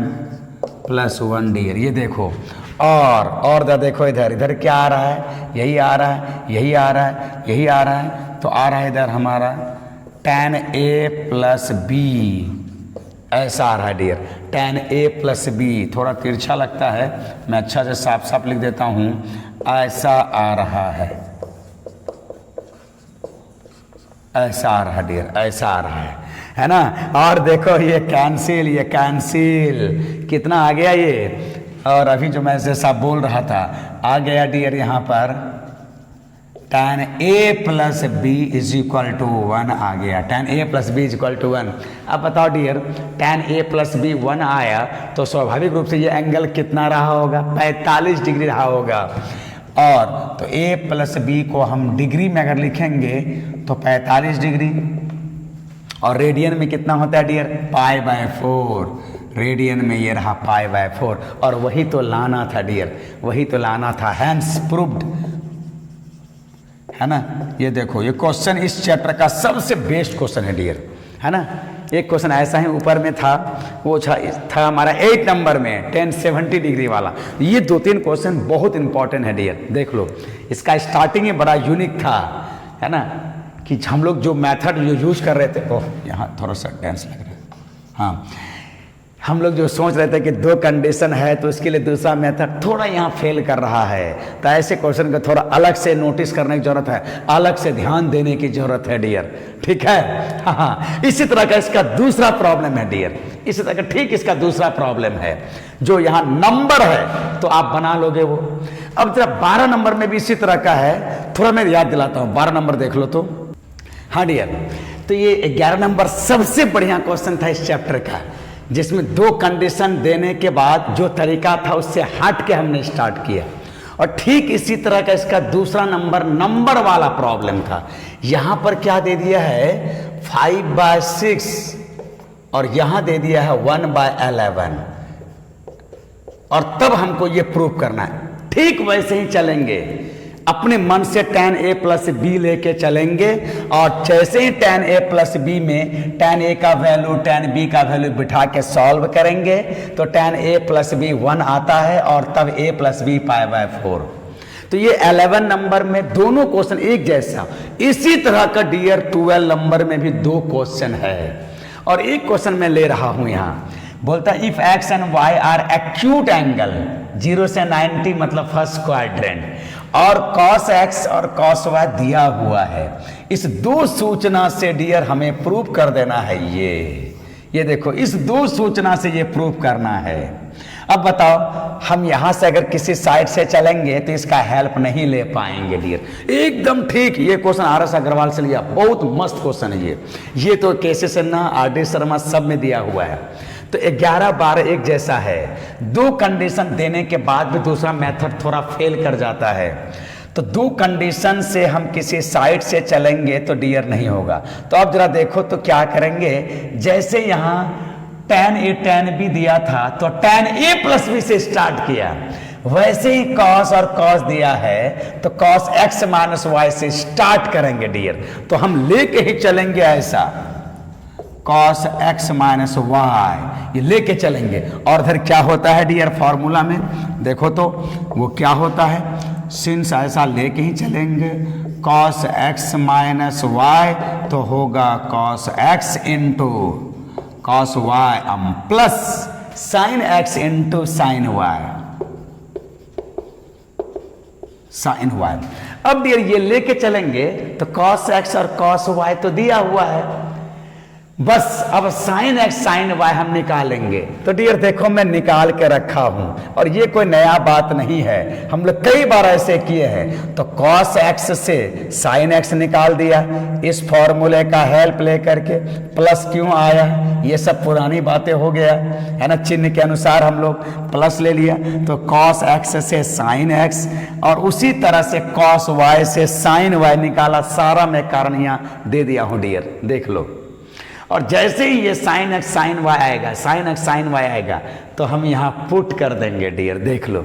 plus 1 dear. ये देखो, और इधर देखो, इधर क्या आ रहा है, यही आ रहा है, यही आ रहा है, यही आ रहा है, तो आ रहा है इधर हमारा tan a प्लस b, ऐसा आ रहा है dear, tan a plus b। थोड़ा तिरछा लगता है, मैं अच्छा से साफ साफ लिख देता हूँ, ऐसा आ रहा है, ऐसा आ रहा है डियर, ऐसा आ रहा है ना। और देखो ये कैंसिल, ये कैंसिल कितना आ गया ये, और अभी जो मैं जैसा बोल रहा था आ गया डियर यहाँ पर tan a plus b is equal to 1 आ गया, tan a plus b is equal to 1। अब बताओ dear, tan a plus b 1 आया तो स्वाभाविक रूप से ये एंगल कितना रहा होगा, 45 डिग्री रहा होगा। और तो a प्लस b को हम डिग्री में अगर लिखेंगे तो 45 डिग्री, और रेडियन में कितना होता है डियर, π/4, रेडियन में ये रहा π/4। और वही तो लाना था डियर, वही तो लाना था, हैंस प्रूव्ड, है ना। ये देखो, ये क्वेश्चन इस चैप्टर का सबसे बेस्ट क्वेश्चन है डियर, है ना। एक क्वेश्चन ऐसा ही ऊपर में था, वो था हमारा 8 नंबर में 1070 डिग्री वाला। ये 2-3 क्वेश्चन बहुत इंपॉर्टेंट है डियर, देख लो। इसका स्टार्टिंग ही बड़ा यूनिक था, है ना, कि हम लोग जो मेथड जो यूज कर रहे थे, ओह यहाँ थोड़ा सा टेंस लग रहा है, हाँ, हम लोग जो सोच रहे थे कि 2 कंडीशन है तो इसके लिए दूसरा मेथड थोड़ा यहाँ फेल कर रहा है, तो ऐसे क्वेश्चन को थोड़ा अलग से नोटिस करने की जरूरत है, अलग से ध्यान देने की जरूरत है डियर, ठीक है। हाँ, इसी तरह का इसका दूसरा प्रॉब्लम है डियर, इसी तरह का ठीक इसका दूसरा प्रॉब्लम है, जो यहाँ नंबर है तो आप बना लोगे वो। अब जरा 12 नंबर में भी इसी तरह का है, थोड़ा मैं याद दिलाता हूँ, 12 नंबर देख लो तो। हाँ डियर, तो ये 11 नंबर सबसे बढ़िया क्वेश्चन था इस चैप्टर का, जिसमें 2 कंडीशन देने के बाद जो तरीका था उससे हट के हमने स्टार्ट किया। और ठीक इसी तरह का इसका दूसरा नंबर वाला प्रॉब्लम था। यहाँ पर क्या दे दिया है, 5/6, और यहाँ दे दिया है 1/11, और तब हमको ये प्रूव करना है। ठीक वैसे ही चलेंगे, अपने मन से tan a प्लस b लेके चलेंगे, और जैसे ही tan a प्लस b में tan a का वैल्यू tan b का वैल्यू बिठा के सॉल्व करेंगे तो tan a प्लस b 1 आता है, और तब a प्लस b π/4। तो ये 11 नंबर में दोनों क्वेश्चन एक जैसा। इसी तरह का डियर 12 नंबर में भी 2 क्वेश्चन है, और एक क्वेश्चन मैं ले रहा हूं यहाँ, बोलता है if x and y are acute angle 0 से 90 मतलब फर्स्ट क्वाड्रेंट, और cos x और cos y दिया हुआ है। इस 2 सूचना से डियर हमें प्रूव कर देना है ये देखो, इस 2 सूचना से ये प्रूव करना है। अब बताओ, हम यहां से अगर किसी साइड से चलेंगे तो इसका हेल्प नहीं ले पाएंगे डियर। एकदम ठीक, ये क्वेश्चन RS अग्रवाल से लिया, बहुत मस्त क्वेश्चन है ये तो केसी सिन्हा, RD शर्मा सब में दिया हुआ है। तो 11, 12 एक जैसा है, 2 कंडीशन देने के बाद भी दूसरा मेथड थोड़ा फेल कर जाता है। तो 2 कंडीशन से हम किसी साइड से चलेंगे तो डियर नहीं होगा। तो अब जरा देखो तो क्या करेंगे, जैसे यहाँ tan a tan b दिया था तो tan a प्लस b से स्टार्ट किया, वैसे ही cos और cos दिया है तो cos x माइनस y से स्टार्ट करेंगे डियर। तो हम लेके ही चलेंगे ऐसा, cos x माइनस वाई, ये लेके चलेंगे। और इधर क्या होता है डियर फॉर्मूला में देखो तो वो क्या होता है, सिंस ऐसा लेके ही चलेंगे cos x माइनस वाई तो होगा cos x into cos y plus sin x into sin y, sin y। अब डियर ये लेके चलेंगे तो cos x और cos y तो दिया हुआ है, बस अब sin x sin y हम निकालेंगे। तो डियर देखो मैं निकाल के रखा हूं और ये कोई नया बात नहीं है, हम लोग कई बार ऐसे किए हैं। तो cos x से sin x निकाल दिया इस फॉर्मूले का हेल्प लेकर के, प्लस क्यों आया ये सब पुरानी बातें हो गया है ना, चिन्ह के अनुसार हम लोग प्लस ले लिया। तो cos x से sin x और उसी तरह से cos y से sin y निकाला, सारा मैं कारण यहाँ दे दिया हूं डियर, देख लो। और जैसे ही ये sin x sin y आएगा, sin x sin y आएगा तो हम यहाँ पुट कर देंगे डियर, देख लो।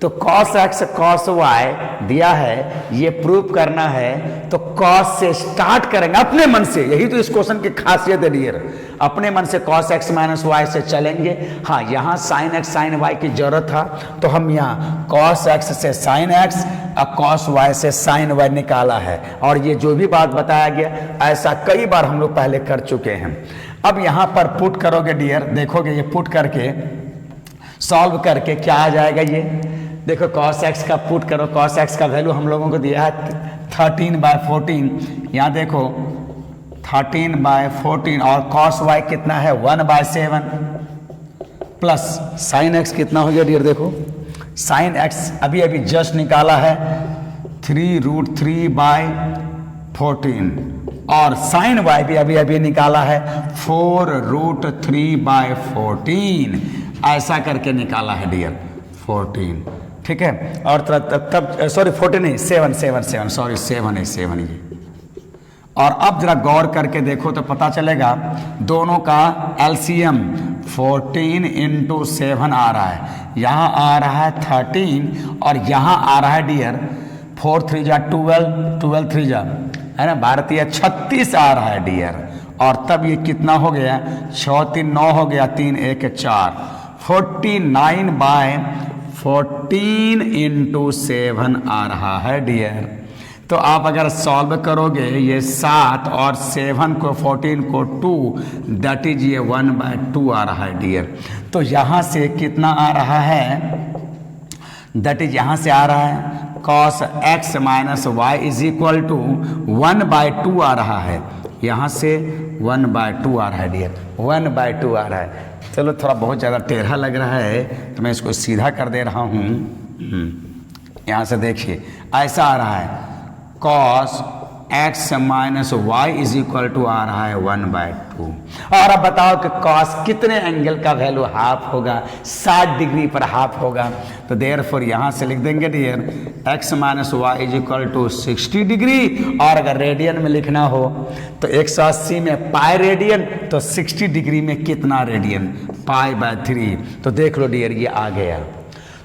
तो cos x cos y दिया है, ये प्रूव करना है तो cos से स्टार्ट करेंगे अपने मन से, यही तो इस क्वेश्चन की खासियत है डियर, अपने मन से cos x माइनस y से चलेंगे। हाँ यहाँ sin x sin y की जरूरत था तो हम यहाँ cos x से sin x और cos y से sin y निकाला है। और ये जो भी बात बताया गया ऐसा कई बार हम लोग पहले कर चुके हैं। अब यहाँ पर पुट करोगे डियर, देखोगे ये पुट करके सॉल्व करके क्या आ जाएगा, ये देखो cos x का पुट करो, cos x का वैल्यू हम लोगों को दिया है 13/14, यहाँ देखो 13/14 और cos y कितना है 1/7 प्लस sin x कितना हो गया डियर, देखो sin x अभी अभी जस्ट निकाला है 3√3/14 और sin y भी अभी अभी निकाला है 4√3/14, ऐसा करके निकाला है डियर 14, ठीक है। और तब सॉरी 14 नहीं 7 सॉरी 7 है 7 ये। और अब जरा गौर करके देखो तो पता चलेगा दोनों का एलसीएम 14 × 7 आ रहा है, यहाँ आ रहा है 13 और यहाँ आ रहा है डियर 4 3 जा 12 12 3 जा है ना, भारतीय 36 आ रहा है डियर। और तब ये कितना हो गया 6 3 9 हो गया, 3 1 4 49/14 × 7 आ रहा है डियर। तो आप अगर सॉल्व करोगे ये 7 और 7 को 14 को 2 दैट इज ये 1/2 आ रहा है डियर। तो यहाँ से कितना आ रहा है, दैट इज यहाँ से आ रहा है cos x minus y is equal to 1/2 आ रहा है, यहाँ से 1/2 आ रहा है डियर, 1/2 आ रहा है। चलो थोड़ा बहुत ज़्यादा टेढ़ा लग रहा है तो मैं इसको सीधा कर दे रहा हूँ। यहाँ से देखिए ऐसा आ रहा है cos x minus Y is equal to आ रहा है 1/2। और अब बताओ कि cos कितने एंगल का वैल्यू हाफ होगा, 60 डिग्री पर हाफ होगा। तो देयरफॉर यहाँ से लिख देंगे dear x minus Y is equal to 60 degree. और अगर रेडियन में लिखना हो तो 180 में पाई रेडियन, तो 60 डिग्री में कितना रेडियन, π/3। तो देख लो डियर ये आ गया।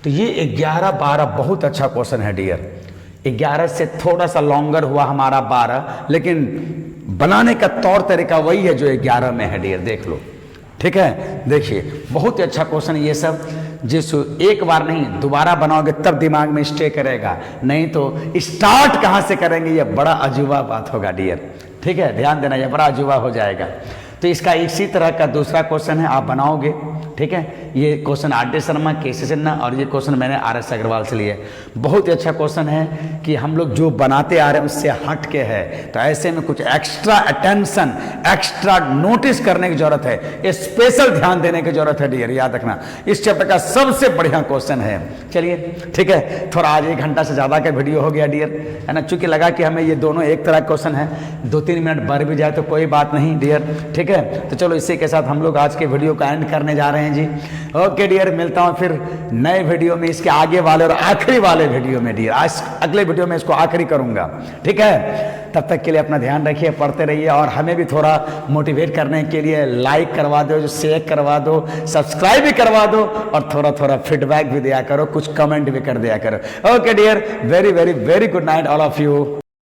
तो ये 11 12 बहुत अच्छा क्वेश्चन है डियर। 11 से थोड़ा सा लॉन्गर हुआ हमारा 12, लेकिन बनाने का तौर तरीका वही है जो 11 में है डियर, देख लो, ठीक है। देखिए बहुत ही अच्छा क्वेश्चन ये सब, जिस एक बार नहीं दोबारा बनाओगे तब दिमाग में स्टे करेगा, नहीं तो स्टार्ट कहाँ से करेंगे ये बड़ा अजूबा बात होगा डियर, ठीक है। ध्यान देना ये बड़ा अजूबा हो जाएगा। तो इसका इसी तरह का दूसरा क्वेश्चन है, आप बनाओगे, ठीक है। ये question RD. Sharma, KC. Sinha और ये क्वेश्चन मैंने आर.एस. अग्रवाल से लिए। बहुत ही अच्छा क्वेश्चन है कि हम लोग जो बनाते आ रहे हैं उससे हट के है, तो ऐसे में कुछ एक्स्ट्रा अटेंशन, एक्स्ट्रा नोटिस करने की जरूरत है, स्पेशल ध्यान देने की जरूरत है डियर, याद रखना। इस चैप्टर का सबसे बढ़िया क्वेश्चन है। चलिए ठीक है, थोड़ा आज 1 घंटा से ज़्यादा का वीडियो हो गया डियर, है ना। चूंकि लगा कि हमें ये दोनों एक तरह क्वेश्चन है, 2-3 मिनट बढ़ भी जाए तो कोई बात नहीं डियर, ठीक है। तो चलो इसी के साथ हम लोग आज के वीडियो का एंड करने जा रहे हैं जी। ओके डियर, मिलता हूँ फिर नए वीडियो में, इसके आगे वाले और आखिरी वाले वीडियो में डियर। आज अगले वीडियो में इसको आखिरी करूंगा, ठीक है। तब तक के लिए अपना ध्यान रखिए, पढ़ते रहिए और हमें भी थोड़ा मोटिवेट करने के लिए लाइक करवा दो, जो शेयर करवा दो, सब्सक्राइब भी करवा दो और थोड़ा थोड़ा फीडबैक भी दिया करो, कुछ कमेंट भी कर दिया करो। Okay dear, very very very good night all of you.